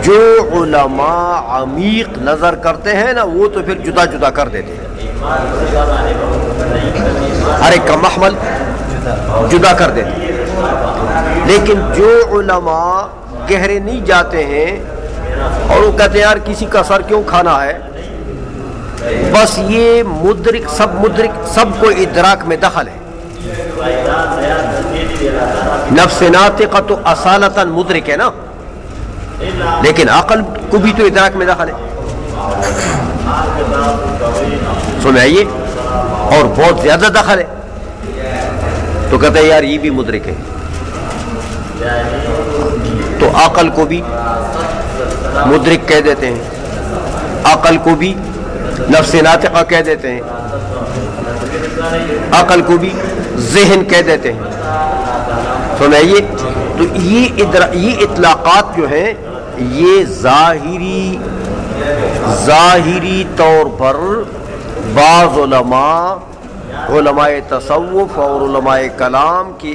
جو علماء عمیق نظر کرتے ہیں نا، وہ تو پھر جدا جدا کر دیتے ہیں، ہر ایک کا محمل جدا کر دیتے ہیں، لیکن جو علماء گہرے نہیں جاتے ہیں اور وہ کہتے ہیں یار کسی کا سر کیوں کھانا ہے، بس یہ مدرک سب کو ادراک میں دخل ہے۔ نفس ناطقہ تو اصالتاً مدرک ہے نا، لیکن عقل کو بھی تو ادراک میں دخل ہے، سمجھائیے، اور بہت زیادہ دخل ہے، تو کہتے ہیں یار یہ بھی مدرک ہے، تو عقل کو بھی مدرک کہہ دیتے ہیں، عقل کو بھی نفس ناطقہ کہہ دیتے ہیں، عقل کو بھی ذہن کہہ دیتے ہیں، سمجھائیے۔ تو یہ اطلاقات جو ہیں یہ ظاہری طور پر بعض علماء تصوف اور علماء کلام کی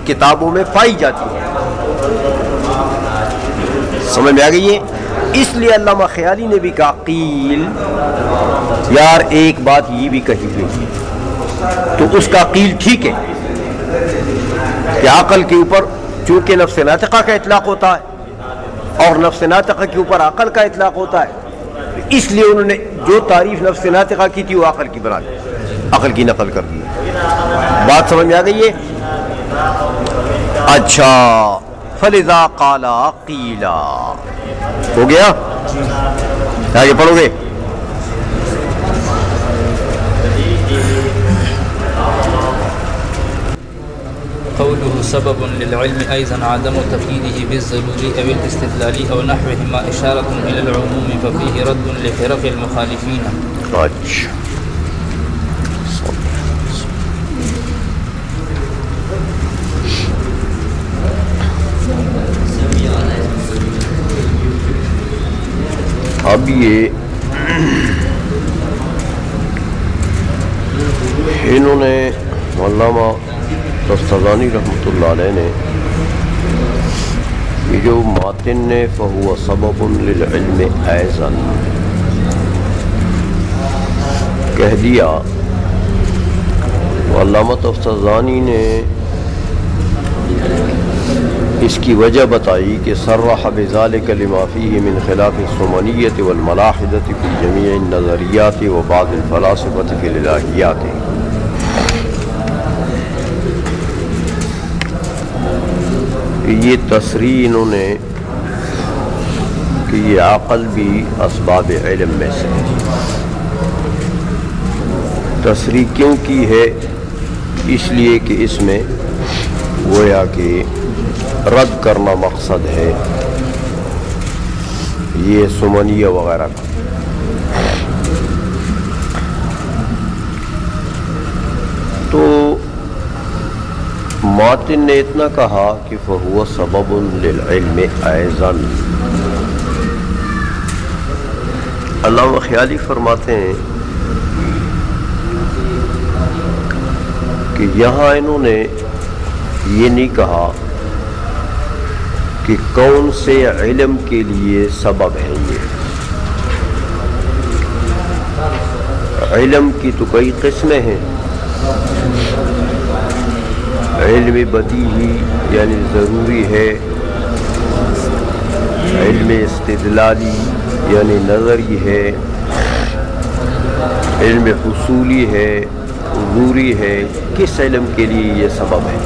کتابوں میں پائی جاتی ہیں، سمجھ میں آ گئی ہے۔ اس لیے علامہ خیالی نے بھی کہا قیل، یار ایک بات یہ بھی کہی ہوئی، تو اس کا قیل ٹھیک ہے کہ عقل کے اوپر چونکہ نفس ناطقہ کا اطلاق ہوتا ہے اور نفس ناطقہ کے اوپر عقل کا اطلاق ہوتا ہے، اس لیے انہوں نے جو تعریف نفس ناطقہ کی تھی وہ عقل کی بنا دی، عقل کی نقل کر دی۔ بات سمجھ میں آ گئی ہے؟ اچھا، فَلِذَا قَالَ قِيلَ ہو گیا، آگے پڑھو گے۔ قوله سبب للعلم أيضا عدم تقييده بالضروري أو الاستدلالي أو نحوهما إشارة إلى العموم ففيه رد لفرق المخالفين. اب یہ انہوں نے علامہ تفتزانی رحمۃ اللہ علیہ نے یہ جو ماتن نے فہو سبب للعلم ایضا کہہ دیا، علامہ تفتزانی نے اس کی وجہ بتائی کہ صرح بذلك لما فيه من خلاف السمنیۃ والملاحدۃ فی جمیع النظریات و بعض الفلاسفۃ فی الالہیات۔ یہ تصریح انہوں نے کہ یہ عقل بھی اسباب علم میں سے، تصریح کیوں کی ہے؟ اس لیے کہ اس میں گویا کہ رد کرنا مقصد ہے یہ سمنیہ وغیرہ کا. تو ماتن نے اتنا کہا کہ فَهُوَ سَبَبٌ لِلْعِلْمِ أَيْضًا. علامہ خیالی فرماتے ہیں کہ یہاں انہوں نے یہ نہیں کہا کہ کون سے علم کے لیے سبب ہے. یہ علم کی تو کئی قسمیں ہیں. علم بدیہی یعنی ضروری ہے، علم استدلالی یعنی نظری ہے، علم حصولی ہے، حضوری ہے. کس علم کے لیے یہ سبب ہے؟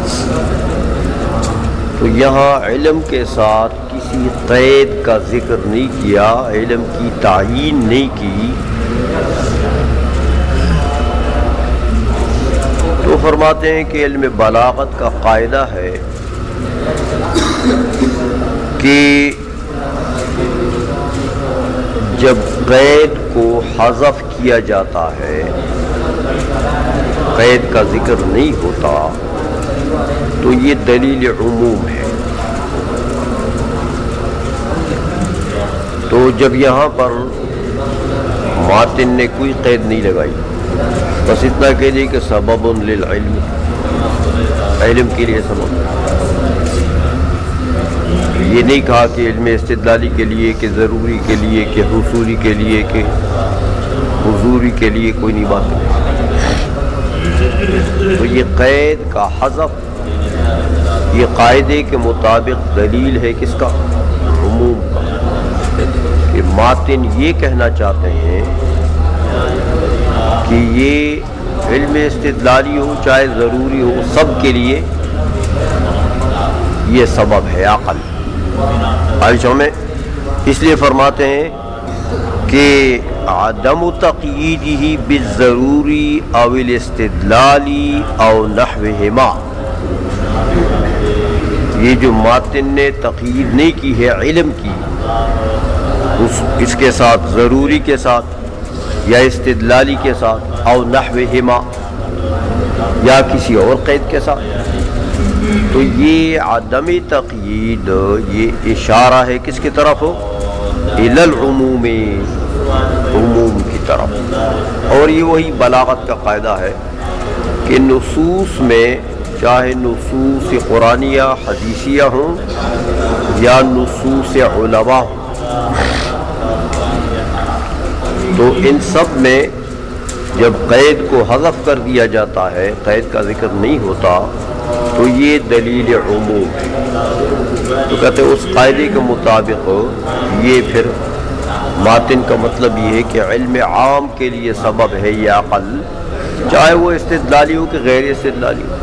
تو یہاں علم کے ساتھ کسی قید کا ذکر نہیں کیا، علم کی تعیین نہیں کی. تو فرماتے ہیں کہ علم بلاغت کا قاعدہ ہے کہ جب قید کو حذف کیا جاتا ہے، قید کا ذکر نہیں ہوتا، تو یہ دلیل عموم ہے. تو جب یہاں پر ماتن نے کوئی قید نہیں لگائی، بس اتنا کہہ دی کہ سبب للعلم، علم کے لیے سبب. یہ نہیں کہا کہ علم استدلالی کے لیے، کہ ضروری کے لیے، کہ حصولی کے لیے، کہ حضوری کے لیے کوئی نہیں بات. تو یہ قید کا حذف یہ قاعدے کے مطابق دلیل ہے کس کا؟ عموم کا. کہ ماتن یہ کہنا چاہتے ہیں کہ یہ علم استدلالی ہو چاہے ضروری ہو، سب کے لیے یہ سبب ہے عقل. عائشہ میں اس لیے فرماتے ہیں کہ عدم تقییدہ بالضروری او الاستدلالی او نحوہما. یہ جو ماتن نے تقیید نہیں کی ہے علم کی، اس کے ساتھ ضروری کے ساتھ یا استدلالی کے ساتھ، او نحوہما یا کسی اور قید کے ساتھ، تو یہ عدم تقیید یہ اشارہ ہے کس کی طرف ہو؟ الی العموم، عموم کی طرف. اور یہ وہی بلاغت کا قاعدہ ہے کہ نصوص میں چاہے نصوص قرآنیہ حدیثیہ ہوں یا نصوص علماء ہوں، تو ان سب میں جب قید کو حذف کر دیا جاتا ہے، قید کا ذکر نہیں ہوتا، تو یہ دلیل عموم ہے. تو کہتے ہیں اس قاعدے کے مطابق یہ پھر ماتن کا مطلب یہ ہے کہ علم عام کے لیے سبب ہے یہ عقل، چاہے وہ استدلالی ہو کہ غیر استدلالی ہو.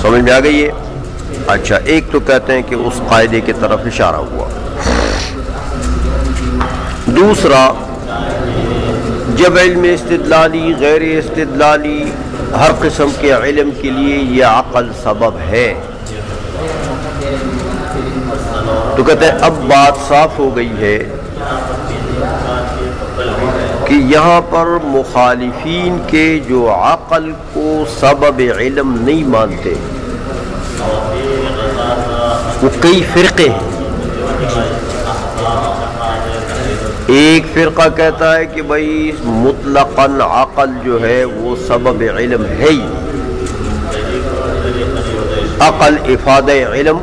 سمجھ میں آ گئی ہے؟ اچھا، ایک تو کہتے ہیں کہ اس قاعدے کی طرف اشارہ ہوا. دوسرا، جب علم استدلالی غیر استدلالی ہر قسم کے علم کے لیے یہ عقل سبب ہے، تو کہتے ہیں اب بات صاف ہو گئی ہے کہ یہاں پر مخالفین کے جو عقل کو سبب علم نہیں مانتے وہ کئی فرقے ہیں. ایک فرقہ کہتا ہے کہ بھائی مطلقاً عقل جو ہے وہ سبب علم ہے ہی، عقل افادہ علم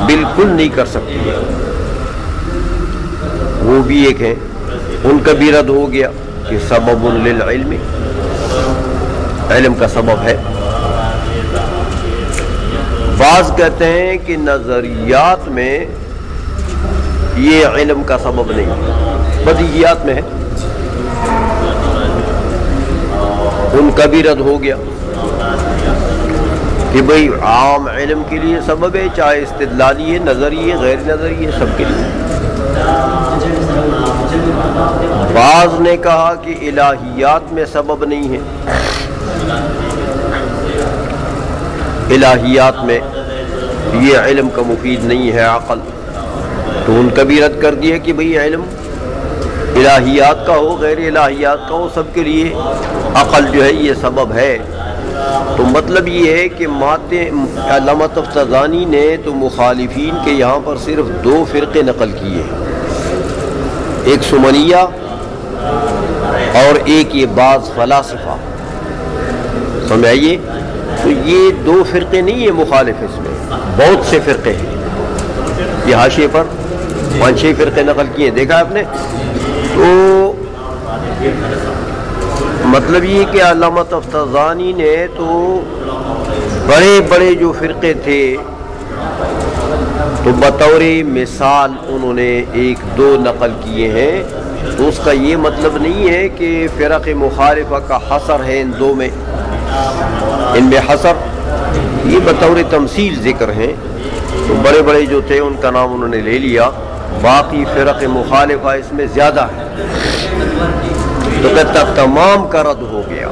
بالکل نہیں کر سکتی ہے. وہ بھی ایک ہیں، ان کا بھی رد ہو گیا کہ سبب للعلم، علم کا سبب ہے. بعض کہتے ہیں کہ نظریات میں یہ علم کا سبب نہیں، بدیہیات میں ہے. ان کا بھی رد ہو گیا کہ بھئی عام علم کے لیے سبب ہے، چاہے استدلالی ہے، نظری ہے، غیر نظری ہے، سب کے لیے. بعض نے کہا کہ الہیات میں سبب نہیں ہے، الہیات میں یہ علم کا مفید نہیں ہے عقل، تو ان کا بھی رد کر دیا کہ بھئی علم الہیات کا ہو غیر الہیات کا ہو، سب کے لیے عقل جو ہے یہ سبب ہے۔ تو مطلب یہ ہے کہ علامہ تفتزانی نے تو مخالفین کے یہاں پر صرف دو فرقے نقل کیے، ایک سمنیہ اور ایک یہ بعض فلاسفہ، سمجھائیے۔ تو یہ دو فرقے نہیں ہیں مخالف، اس میں بہت سے فرقے ہیں، یہ حاشیے پر 5-6 فرقے نقل کیے، دیکھا آپ نے۔ تو مطلب یہ کہ علامہ تفتزانی نے تو بڑے بڑے جو فرقے تھے تو بطور مثال انہوں نے 1-2 نقل کیے ہیں، تو اس کا یہ مطلب نہیں ہے کہ فرق مخالفہ کا حصر ہے ان دو میں، ان میں حصر یہ بطور تمثیل ذکر ہیں، تو بڑے بڑے جو تھے ان کا نام انہوں نے لے لیا، باقی فرق مخالفہ اس میں زیادہ ہے۔ تو کہتا تمام کا رد ہو گیا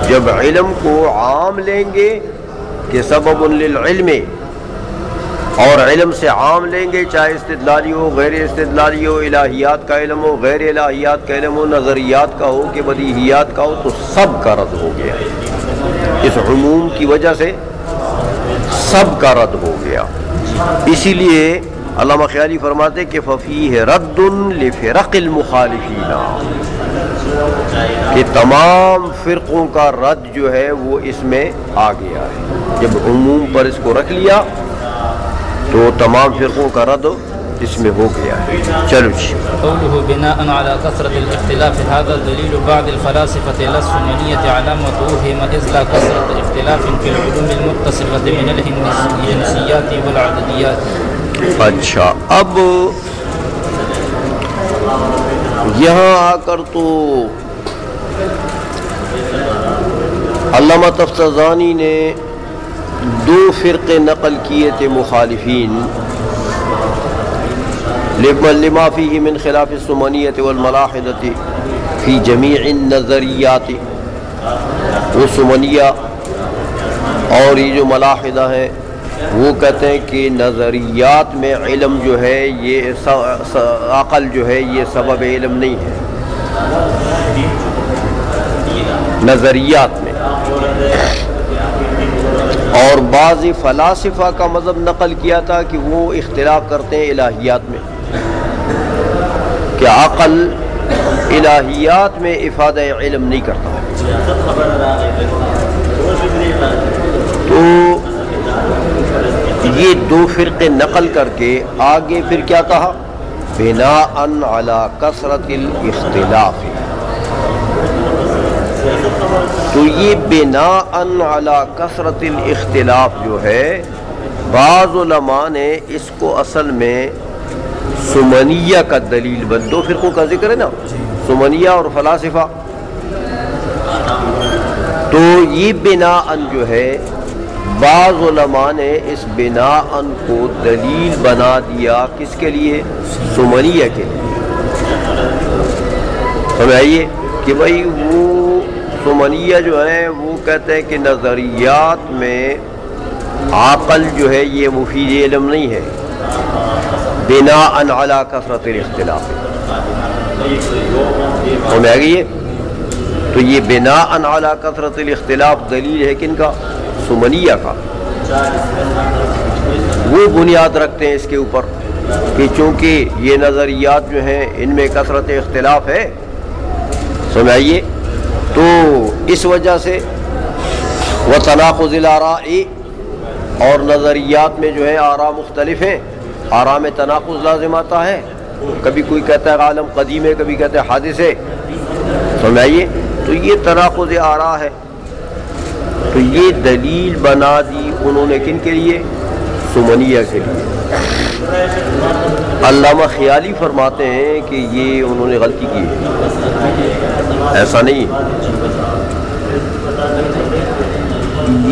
جب علم کو عام لیں گے کہ سبب للعلم، اور علم سے عام لیں گے چاہے استدلالی ہو غیر استدلالی ہو، الہیات کا علم ہو غیر الہیات کا علم ہو، نظریات کا ہو کہ بدیہیات کا ہو، تو سب کا رد ہو گیا، اس عموم کی وجہ سے سب کا رد ہو گیا۔ اسی لیے علامہ خیالی فرماتے کہ ففیہ رد لفرق المخالفین، کہ تمام فرقوں کا رد جو ہے وہ اس میں آ گیا ہے، جب عموم پر اس کو رکھ لیا تو تمام فرقوں کا رد اس میں ہو گیا ہے۔ چلو جی، قوله بناء على كثرة الاختلاف هذا دليل بعض الفلاسفة لا السنية على مطروحهم إذ لا كثرة اختلاف في العلوم المتصفة من الجنسيات والعدديات۔ اچھا، اب یہاں آ کر تو علامہ تفتزانی نے 2 فرقے نقل کیے تھے مخالفین، لما فيه من خلاف السمنية والملاحدة في جميع النظریات، وہ سمنیہ اور یہ جو ملاحدہ ہیں وہ کہتے ہیں کہ نظریات میں علم جو ہے یہ عقل جو ہے یہ سبب علم نہیں ہے، نظریات میں۔ اور بعض فلاسفہ کا مذہب نقل کیا تھا کہ وہ اختلاف کرتے ہیں الہیات میں، کہ عقل الہیات میں افادہ علم نہیں کرتا۔ تو یہ 2 فرقے نقل کر کے آگے پھر کیا کہا؟ بناء علی کثرت الاختلاف، تو یہ بناء علی کثرت الاختلاف جو ہے بعض علماء نے اس کو اصل میں سمنیہ کا دلیل 2 فرقوں کا ذکر ہے نا، سمنیہ اور فلاسفہ، تو یہ بناء جو ہے بعض علماء نے اس بناء کو دلیل بنا دیا، کس کے لیے؟ سمنیہ کے لیے۔ سمجھائیے کہ بھائی وہ سمنیہ جو ہیں وہ کہتے ہیں کہ نظریات میں عقل جو ہے یہ مفید علم نہیں ہے، بناء علی کثرت الاختلاف، سمجھ آگئی ہے؟ تو یہ بناء علی کثرت الاختلاف دلیل ہے کن کا؟ سمنیہ کا۔ وہ بنیاد رکھتے ہیں اس کے اوپر کہ چونکہ یہ نظریات جو ہیں ان میں کثرت اختلاف ہے، سمجھائیے، تو اس وجہ سے وتناقض الآراء، اور نظریات میں جو ہے آراء مختلف ہیں، آراء میں تناقض لازم آتا ہے، کبھی کوئی کہتا ہے عالم قدیم ہے، کبھی کہتا ہے حادث ہے، سمجھائیے، تو یہ تناقض آراء ہے۔ تو یہ دلیل بنا دی انہوں نے کن کے لیے؟ سمنیہ کے لیے۔ علامہ خیالی فرماتے ہیں کہ یہ انہوں نے غلطی کی ہے، ایسا نہیں ہے۔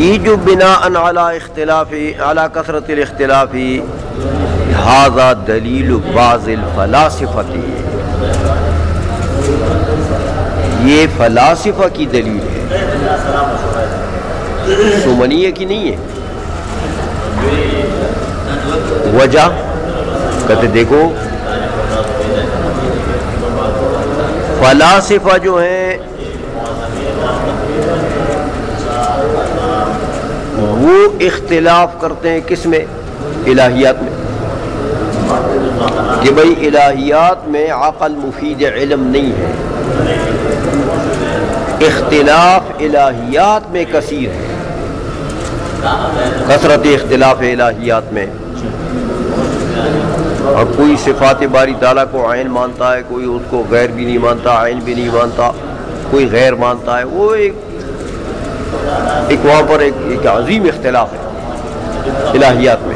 یہ جو بناء علی اختلاف علی کثرت الاختلاف ھذا دلیل بعض الفلاسفہ، یہ فلاسفہ کی دلیل ہے، سمنیہ کی نہیں ہے۔ وجہ کہتے دیکھو فلاسفہ جو ہیں وہ اختلاف کرتے ہیں کس میں؟ الہیات میں، کہ بھئی الہیات میں عقل مفید علم نہیں ہے، اختلاف الہیات میں کثیر ہے، کثرت اختلاف الہیات میں۔ اور کوئی صفات باری تعالیٰ کو عین مانتا ہے، کوئی اس کو غیر بھی نہیں مانتا، عین بھی نہیں مانتا، کوئی غیر مانتا ہے، وہ ایک وہاں پر ایک عظیم اختلاف ہے الہیات میں۔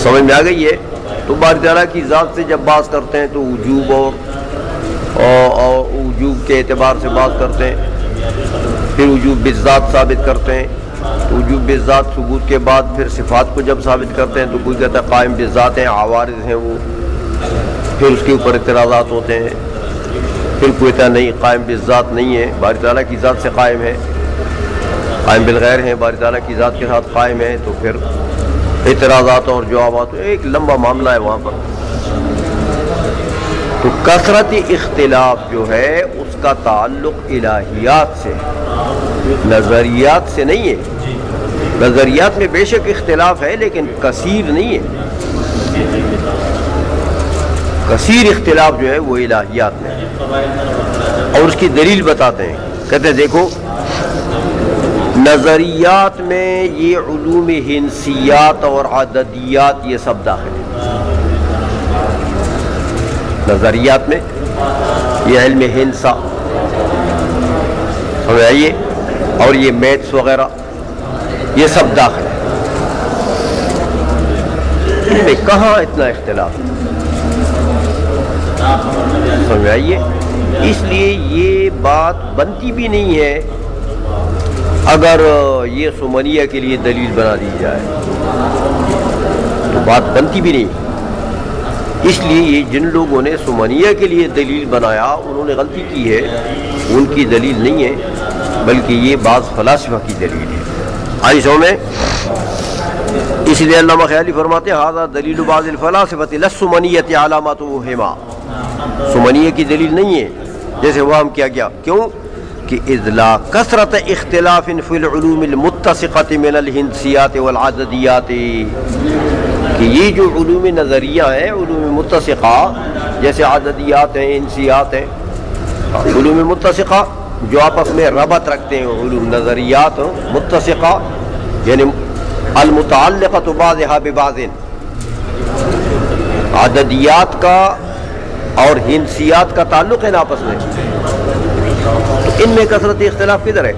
سمجھ میں آ گئی ہے؟ تو باری تعالیٰ کی ذات سے جب بات کرتے ہیں تو وجوب اور وجوب کے اعتبار سے بات کرتے ہیں، پھر وجوب بالذات ثابت کرتے ہیں، تو وجوب بالذات ثبوت کے بعد پھر صفات کو جب ثابت کرتے ہیں تو کوئی کہتا ہے قائم بالذات ہیں، عوارض ہیں وہ، پھر اس کے اوپر اعتراضات ہوتے ہیں، پھر کوئی کہتا نہیں قائم بالذات نہیں ہے، باری تعالیٰ کی ذات سے قائم ہے، قائم بالغیر ہیں، باری تعالیٰ کی ذات کے ساتھ قائم ہے، تو پھر اعتراضات اور جوابات، ایک لمبا معاملہ ہے وہاں پر۔ تو کثرت اختلاف جو ہے اس کا تعلق الہیات سے، نظریات سے نہیں ہے۔ نظریات میں بے شک اختلاف ہے لیکن کثیر نہیں ہے، کثیر اختلاف جو ہے وہ الہیات میں، اور اس کی دلیل بتاتے ہیں، کہتے ہیں دیکھو نظریات میں یہ علوم ہندسیات اور عددیات یہ سب داخل ہے۔ نظریات میں یہ علم ہندسہ سمجھ آئیے، اور یہ میتھس وغیرہ یہ سب داخل ہے۔ ان میں کہاں اتنا اختلاف سمجھ آئیے؟ اس لیے یہ بات بنتی بھی نہیں ہے اگر یہ سمنیہ کے لیے دلیل بنا دی جائے، تو بات بنتی بھی نہیں۔ اس لیے یہ جن لوگوں نے سمنیہ کے لیے دلیل بنایا انہوں نے غلطی کی ہے، ان کی دلیل نہیں ہے بلکہ یہ بعض فلاسفہ کی دلیل ہے۔ آئیسوں میں اس لیے علامہ خیالی فرماتے ہیں ھذا دلیل بعض الفلاسفۃ للسمنیۃ علامتہما، سمنیہ کی دلیل نہیں ہے، جیسے وہم کیا گیا، کیوں کہ اذ لا کثرت اختلاف فی العلوم المتسقۃ من الہندسیات والعددیات، کہ یہ جو علوم نظریہ ہیں، علوم متسقہ جیسے عددیات ہیں، ہندسیات ہیں، علوم متسقہ جو آپس میں ربط رکھتے ہیں، علوم نظریات متسقہ یعنی المتعلقۃ بعضها ببعض، عددیات کا اور ہندسیات کا تعلق ہے نا آپس میں، ان میں کثرت اختلاف کدھر ہے؟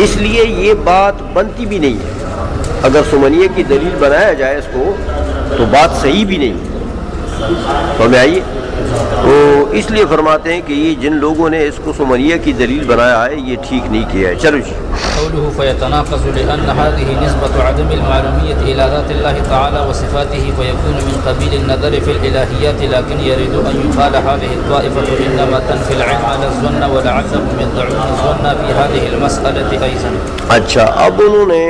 اس لیے یہ بات بنتی بھی نہیں ہے، اگر سمنیہ کی دلیل بنایا جائے اس کو تو بات صحیح بھی نہیں ہے، سمجھ آئیے؟ تو اس لیے فرماتے ہیں کہ یہ جن لوگوں نے اس کو سمنیہ کی دلیل بنایا ہے یہ ٹھیک نہیں کیا ہے۔ چلو جی، قوله فيتناقض لأن هذه نسبة عدم المعلومية إلى ذات الله تعالى وصفاته فيكون من قبيل النظر في الإلهيات، لكن يريد أن يقال هذه الطائفة إنما تنفي العلم على الظن ولعله من ضعف الظن في هذه المسألة أيضا۔ اچھا اب انہوں نے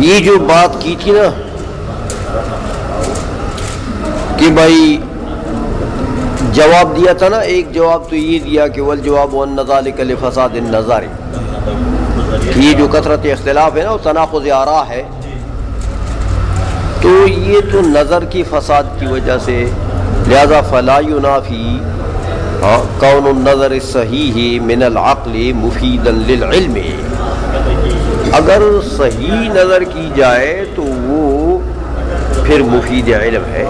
یہ جو بات کی تھی نا کہ بھائی جواب دیا تھا نا، ایک جواب تو یہ دیا کہ والجواب ان ذلک لفساد النظر، کہ یہ جو کثرت اختلاف ہے نا وہ تناقض آراء ہے، تو یہ تو نظر کی فساد کی وجہ سے، لہذا فلا ینافی کون النظر الصحیح من العقل مفیدا للعلم، اگر صحیح نظر کی جائے تو وہ پھر مفید علم ہے،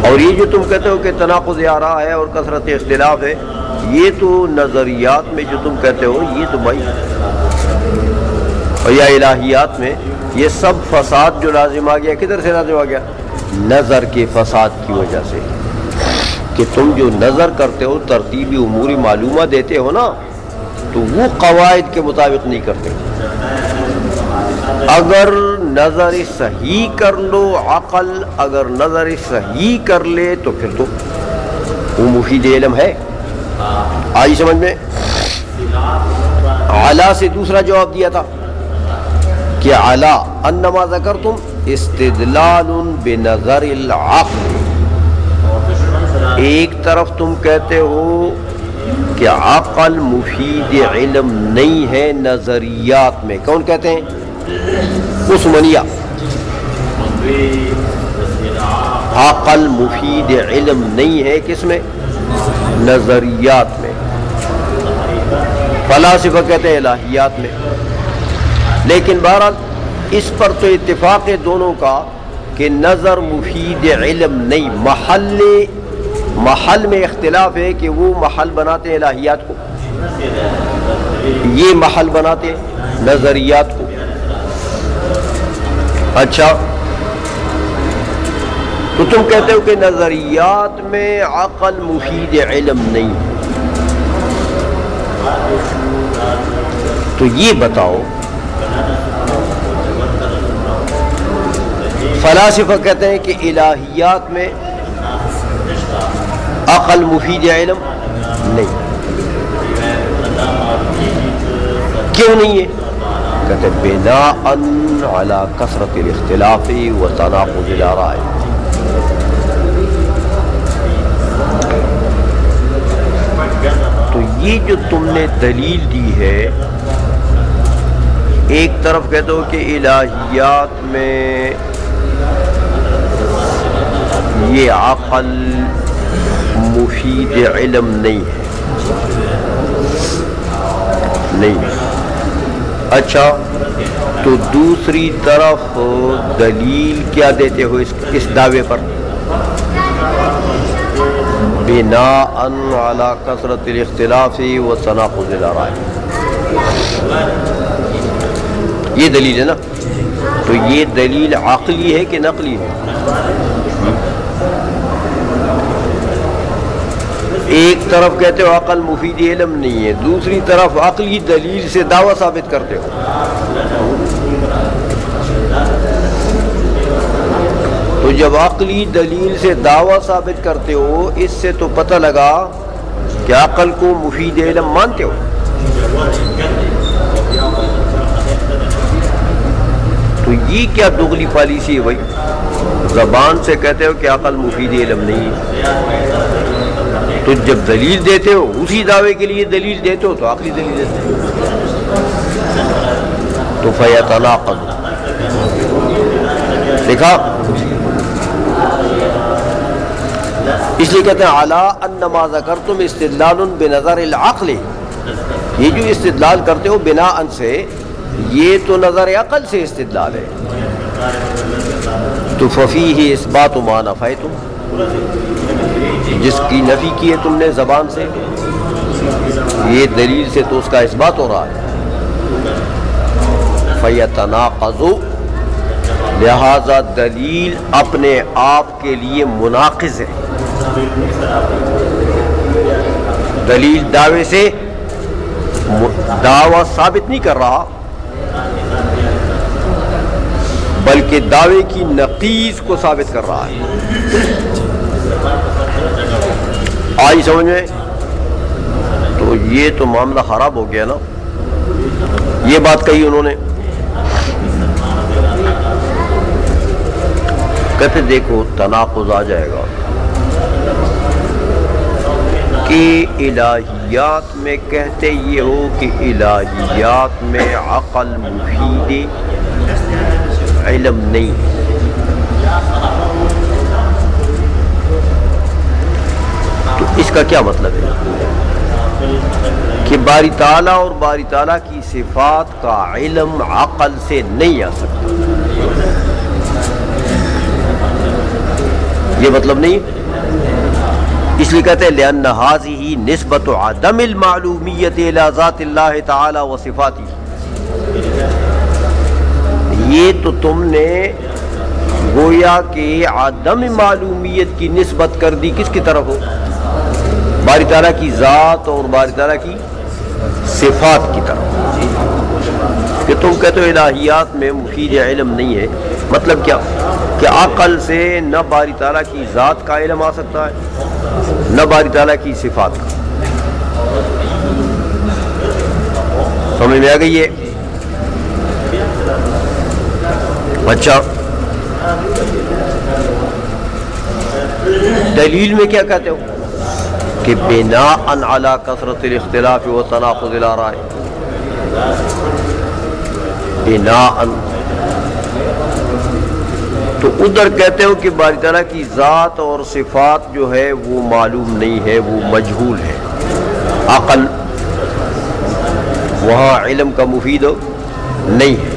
اور یہ جو تم کہتے ہو کہ تناقض آراء ہے اور کثرت اختلاف ہے، یہ تو نظریات میں جو تم کہتے ہو یہ تو بھائی، اور یا الہیات میں یہ سب فساد جو لازم آ گیا، کدھر سے لازم آ گیا؟ نظر کے فساد کی وجہ سے، کہ تم جو نظر کرتے ہو ترتیبی اموری معلومہ دیتے ہو نا، تو وہ قواعد کے مطابق نہیں کرتے۔ اگر نظر صحیح کر لو، عقل اگر نظر صحیح کر لے تو پھر تو وہ مفید علم ہے. آئی سمجھ میں؟ علا سے دوسرا جواب دیا تھا کہ علا انما ذکرتم استدلال بنظر العقل. ایک طرف تم کہتے ہو کہ عقل مفید علم نہیں ہے نظریات میں. کون کہتے ہیں؟ عثمانیہ. عقل مفید علم نہیں ہے کس میں؟ نظریات میں. فلاسفہ کہتے ہیں الہیات میں. لیکن بہرحال اس پر تو اتفاق ہے دونوں کا کہ نظر مفید علم نہیں. محل میں اختلاف ہے کہ وہ محل بناتے ہیں الہیات کو، یہ محل بناتے ہیں نظریات کو. اچھا تو تم کہتے ہو کہ نظریات میں عقل مفید علم نہیں. تو یہ بتاؤ، فلاسفہ کہتے ہیں کہ الہیات میں عقل مفید علم نہیں. کیوں نہیں ہے؟ کہتے بناء علی کثرت الاختلاف و تناقض الآراء. تو یہ جو تم نے دلیل دی ہے، ایک طرف کہتے ہو کہ الہیات میں یہ عقل مفید علم نہیں ہے. نہیں. اچھا تو دوسری طرف دلیل کیا دیتے ہو اس دعوے پر؟ بناء علی کثرت الاختلاف و تناقض الآراء. یہ دلیل ہے نا. تو یہ دلیل عقلی ہے کہ نقلی ہے؟ ایک طرف کہتے ہو عقل مفید علم نہیں ہے، دوسری طرف عقلی دلیل سے دعویٰ ثابت کرتے ہو. تو جب عقلی دلیل سے دعویٰ ثابت کرتے ہو، اس سے تو پتہ لگا کہ عقل کو مفید علم مانتے ہو. تو یہ کیا دغلی پالیسی ہے بھائی؟ زبان سے کہتے ہو کہ عقل مفید علم نہیں ہے، تو جب دلیل دیتے ہو اسی دعوے کے لیے دلیل دیتے ہو تو عقلی دلیل دیتے ہو تو فیتناقض. دیکھا؟ اس لیے کہتے ہیں علی ان ما ذکرتم استدلال بنظر العقل. یہ جو استدلال کرتے ہو بناء سے، یہ تو نظر عقل سے استدلال ہے. تو ففیہ اثبات ما نفیتم، جس کی نفی کی ہے تم نے زبان سے، یہ دلیل سے تو اس کا اثبات ہو رہا ہے. فیتناقض، لہذا دلیل اپنے آپ کے لیے مناقض ہے. دلیل دعوے سے دعویٰ ثابت نہیں کر رہا، بلکہ دعوے کی نقیض کو ثابت کر رہا ہے. آئی سمجھ میں؟ تو یہ تو معاملہ خراب ہو گیا نا. یہ بات کہی انہوں نے. کہتے دیکھو تناقض آ جائے گا کہ الہیات میں کہتے یہ ہو کہ الہیات میں عقل مفید علم نہیں ہے. تو اس کا کیا مطلب ہے؟ کہ باری تعالیٰ اور باری تعالیٰ کی صفات کا علم عقل سے نہیں آ سکتا. یہ مطلب نہیں. اس لیے کہتے ہیں لأن هذه نسبة عدم المعلومیت الى ذات اللہ تعالی و صفاتی. یہ تو تم نے گویا کہ عدم معلومیت کی نسبت کر دی کس کی طرف ہو؟ باری تعالیٰ کی ذات اور باری تعالیٰ کی صفات کی طرف. کہ تم کہتے ہو الہیات میں مفید علم نہیں ہے، مطلب کیا کہ عقل سے نہ باری تعالیٰ کی ذات کا علم آ سکتا ہے نہ باری تعالیٰ کی صفات کا؟ سمجھ میں آ گئی ہے؟ اچھا دلیل میں کیا کہتے ہو کہ بناء علی کثرت الاختلاف و تناقض الآراء، بناء تو ادھر کہتے ہو کہ باری تعالیٰ کی ذات اور صفات جو ہے وہ معلوم نہیں ہے، وہ مجہول ہے، عقل وہاں علم کا مفید نہیں ہے،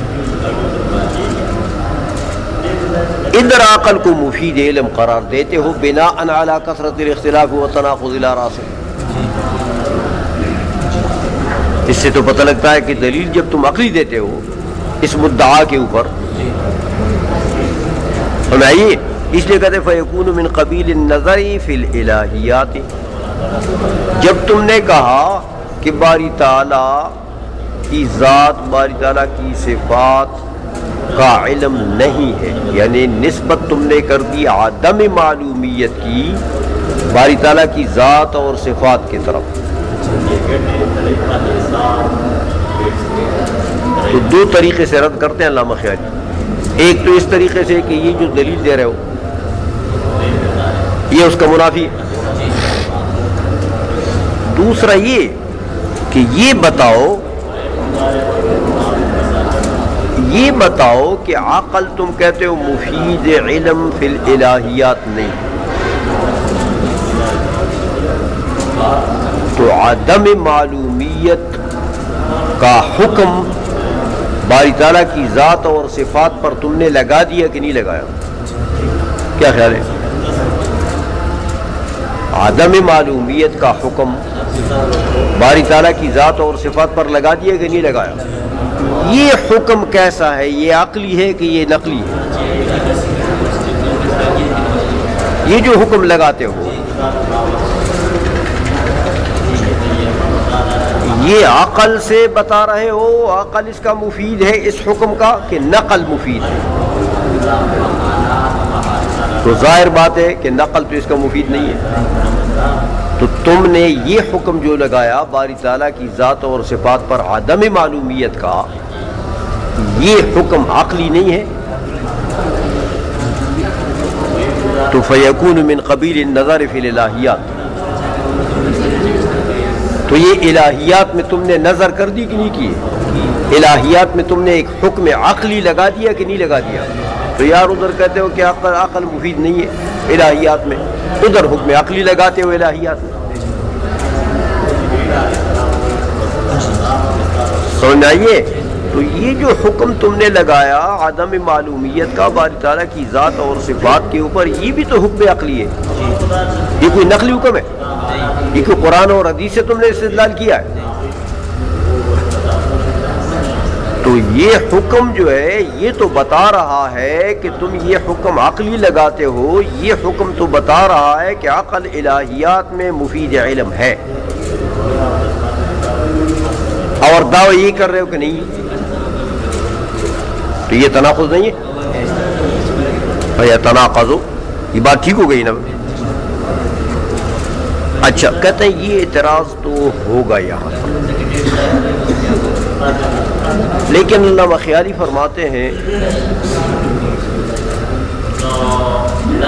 ادھر عقل کو مفید علم قرار دیتے ہو بناء علی کثرت الاختلاف و تناقض الآراء سے۔ اس سے تو پتہ لگتا ہے کہ دلیل جب تم عقلی دیتے ہو اس مدعا کے اوپر سمجھائیے، اس لیے کہتے فیکون من قبیل النظر فی الالہیات، جب تم نے کہا کہ باری تعالیٰ کی ذات باری تعالیٰ کی صفات کا علم نہیں ہے، یعنی نسبت تم نے کر دی عدم معلومیت کی باری تعالیٰ کی ذات اور صفات کی طرف، تو دو طریقے سے رد کرتے ہیں علامہ خیالی۔ ایک تو اس طریقے سے کہ یہ جو دلیل دے رہے ہو یہ اس کا منافی ہے، دوسرا یہ کہ یہ بتاؤ کہ عقل تم کہتے ہو مفید علم فی الالہیات نہیں، تو عدم معلومیت کا حکم باری تعالیٰ کی ذات اور صفات پر تم نے لگا دیا کہ نہیں لگایا؟ کیا خیال ہے؟ عدم معلومیت کا حکم باری تعالیٰ کی ذات اور صفات پر لگا دیا کہ نہیں لگایا؟ یہ حکم کیسا ہے؟ یہ عقلی ہے کہ یہ نقلی ہے؟ یہ جو حکم لگاتے ہو یہ عقل سے بتا رہے ہو، عقل اس کا مفید ہے اس حکم کا کہ نقل مفید ہے؟ تو ظاہر بات ہے کہ نقل تو اس کا مفید نہیں ہے، تو تم نے یہ حکم جو لگایا باری تعالیٰ کی ذات اور صفات پر عدم معلومیت کا، یہ حکم عقلی نہیں ہے، تو فیکون من قبیل النظر فی الالہیات، تو یہ الہیات میں تم نے نظر کر دی کہ نہیں کی؟ الہیات میں تم نے ایک حکم عقلی لگا دیا کہ نہیں لگا دیا؟ تو یار ادھر کہتے ہو کہ عقل مفید نہیں ہے الہیات میں، ادھر حکم عقلی لگاتے ہو الہیات میں، سمجھ آئیے؟ تو یہ جو حکم تم نے لگایا عدم معلومیت کا باری تعالیٰ کی ذات اور صفات کے اوپر، یہ بھی تو حکم عقلی ہے، یہ کوئی نقلی حکم ہے؟ یہ کوئی قرآن اور حدیث سے تم نے استدلال کیا ہے؟ تو یہ حکم جو ہے یہ تو بتا رہا ہے کہ تم یہ حکم عقلی لگاتے ہو، یہ حکم تو بتا رہا ہے کہ عقل الہیات میں مفید علم ہے، اور دعویٰ یہ کر رہے ہو کہ نہیں، تو یہ تناقض نہیں ہے؟ یا تناقض ہو، یہ بات ٹھیک ہو گئی نا؟ اچھا کہتے ہیں یہ اعتراض تو ہوگا یہاں پر، لیکن علامہ خیالی فرماتے ہیں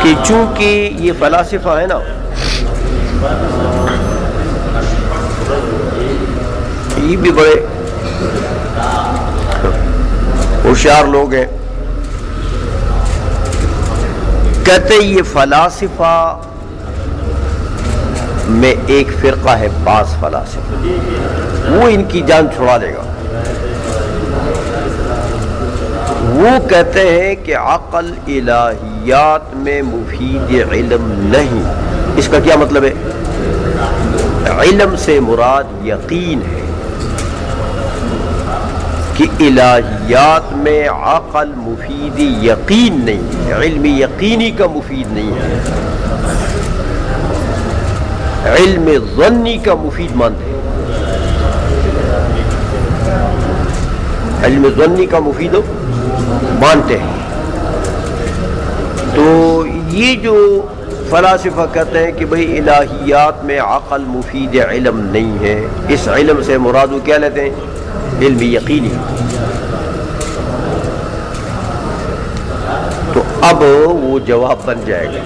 کہ چونکہ یہ فلاسفہ ہے نا، یہ بھی بڑے ہوشیار لوگ ہیں، کہتے ہیں یہ فلاسفہ میں ایک فرقہ ہے بعض فلاسفہ، وہ ان کی جان چھڑا لے گا، وہ کہتے ہیں کہ عقل الہیات میں مفید علم نہیں۔ اس کا کیا مطلب ہے؟ علم سے مراد یقین ہے کہ الہیات میں عقل مفید یقین نہیں ہے، علم یقینی کا مفید نہیں ہے، علم ظنی کا مفید مانتے ہیں۔ علم ظنی کا مفید مانتے ہیں. تو یہ جو فلاسفہ کہتے ہیں کہ بھئی الہیات میں عقل مفید علم نہیں ہے، اس علم سے مراد وہ کیا لیتے ہیں؟ علم یقینی. تو اب وہ جواب بن جائے گا.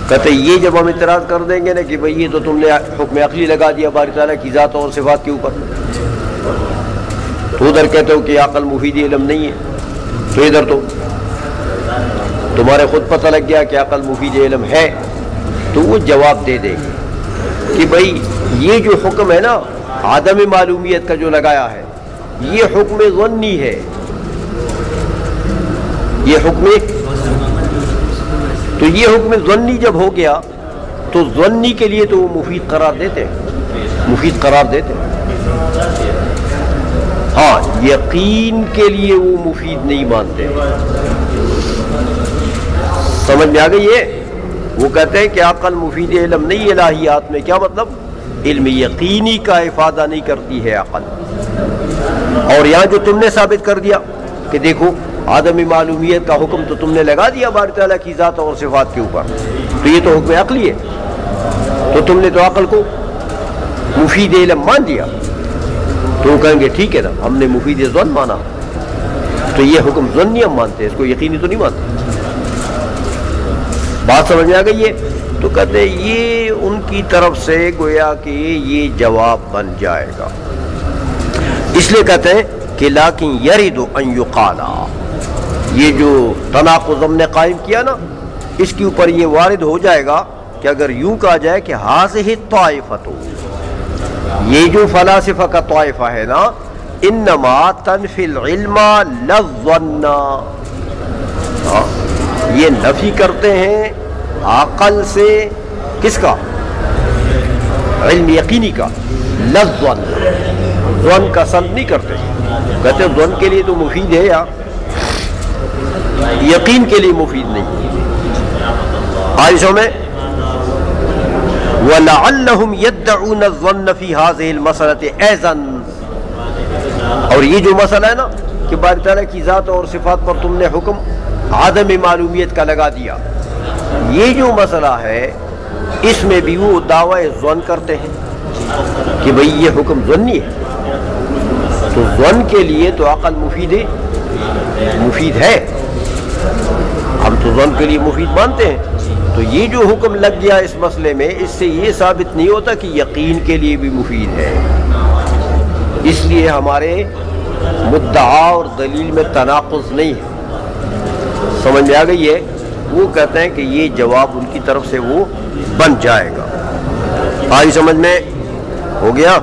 کہتے ہیں یہ جب ہم اعتراض کر دیں گے نا کہ بھئی یہ تو تم نے حکم عقلی لگا دیا باری تعالیٰ کی ذات اور صفات کے اوپر، تو ادھر کہتے ہو کہ عقل مفید علم نہیں ہے، تو ادھر تو تمہارے خود پتہ لگ گیا کہ عقل مفید علم ہے. تو وہ جواب دے دے گی کہ بھئی یہ جو حکم ہے نا عدم معلومیت کا جو لگایا ہے، یہ حکم ظنی ہے. یہ حکم تو یہ حکم ظنی جب ہو گیا تو ظنی کے لیے تو وہ مفید قرار دیتے ہیں، مفید قرار دیتے ہیں. ہاں یقین کے لیے وہ مفید نہیں مانتے. سمجھ میں آ گئی ہے؟ وہ کہتے ہیں کہ عقل مفید علم نہیں الہیات میں. کیا مطلب؟ علم یقینی کا افادہ نہیں کرتی ہے عقل. اور یہاں جو تم نے ثابت کر دیا کہ دیکھو عدم معلومیت کا حکم تو تم نے لگا دیا باری تعالیٰ کی ذات اور صفات کے اوپر، تو یہ تو حکم عقلی ہے. تو تم نے تو عقل کو مفید علم مان دیا. تو وہ کہیں گے ٹھیک ہے نا، ہم نے مفید ظن مانا، تو یہ حکم ظنی ہم مانتے ہیں، اس کو یقینی تو نہیں مانتے. بات سمجھ میں آ گئی ہے؟ تو کہتے ہیں یہ ان کی طرف سے گویا کہ یہ جواب بن جائے گا. اس لیے کہتے ہیں کہ لیکن یرید ان یقال، یہ جو تناقض ہم نے قائم کیا نا، اس کے اوپر یہ وارد ہو جائے گا کہ اگر یوں کہا جائے کہ ہذہ الطائفۃ، یہ جو فلاسفہ کا طائفہ ہے نا، انما تنفی العلم لا الظن، یہ نفی کرتے ہیں عقل سے کس کا؟ علم یقینی کا. لا الظن، ظن کا سلب نہیں کرتے. کہتے ہیں ظن کے لیے تو مفید ہے یا یقین کے لیے مفید نہیں. آئیشوں میں وَلَعَلَّهُمْ يَدَّعُونَ الظَّنَّ فِي هَذِهِ الْمَسْأَلَةِ أَيْضًا، اور یہ جو مسئلہ ہے نا کہ باری تعالیٰ کی ذات اور صفات پر تم نے حکم عدم معلومیت کا لگا دیا، یہ جو مسئلہ ہے اس میں بھی وہ دعوی ظن کرتے ہیں کہ بھئی یہ حکم ظنی ہے. تو ظن کے لیے تو عقل مفید ہے، ہم تو ظن کے لیے مفید مانتے ہیں. تو یہ جو حکم لگ گیا اس مسئلے میں، اس سے یہ ثابت نہیں ہوتا کہ یقین کے لیے بھی مفید ہے. اس لیے ہمارے مدعا اور دلیل میں تناقض نہیں ہے. سمجھ میں آ گئی ہے؟ وہ کہتے ہیں کہ یہ جواب ان کی طرف سے وہ بن جائے گا. آئی سمجھ میں ہو گیا؟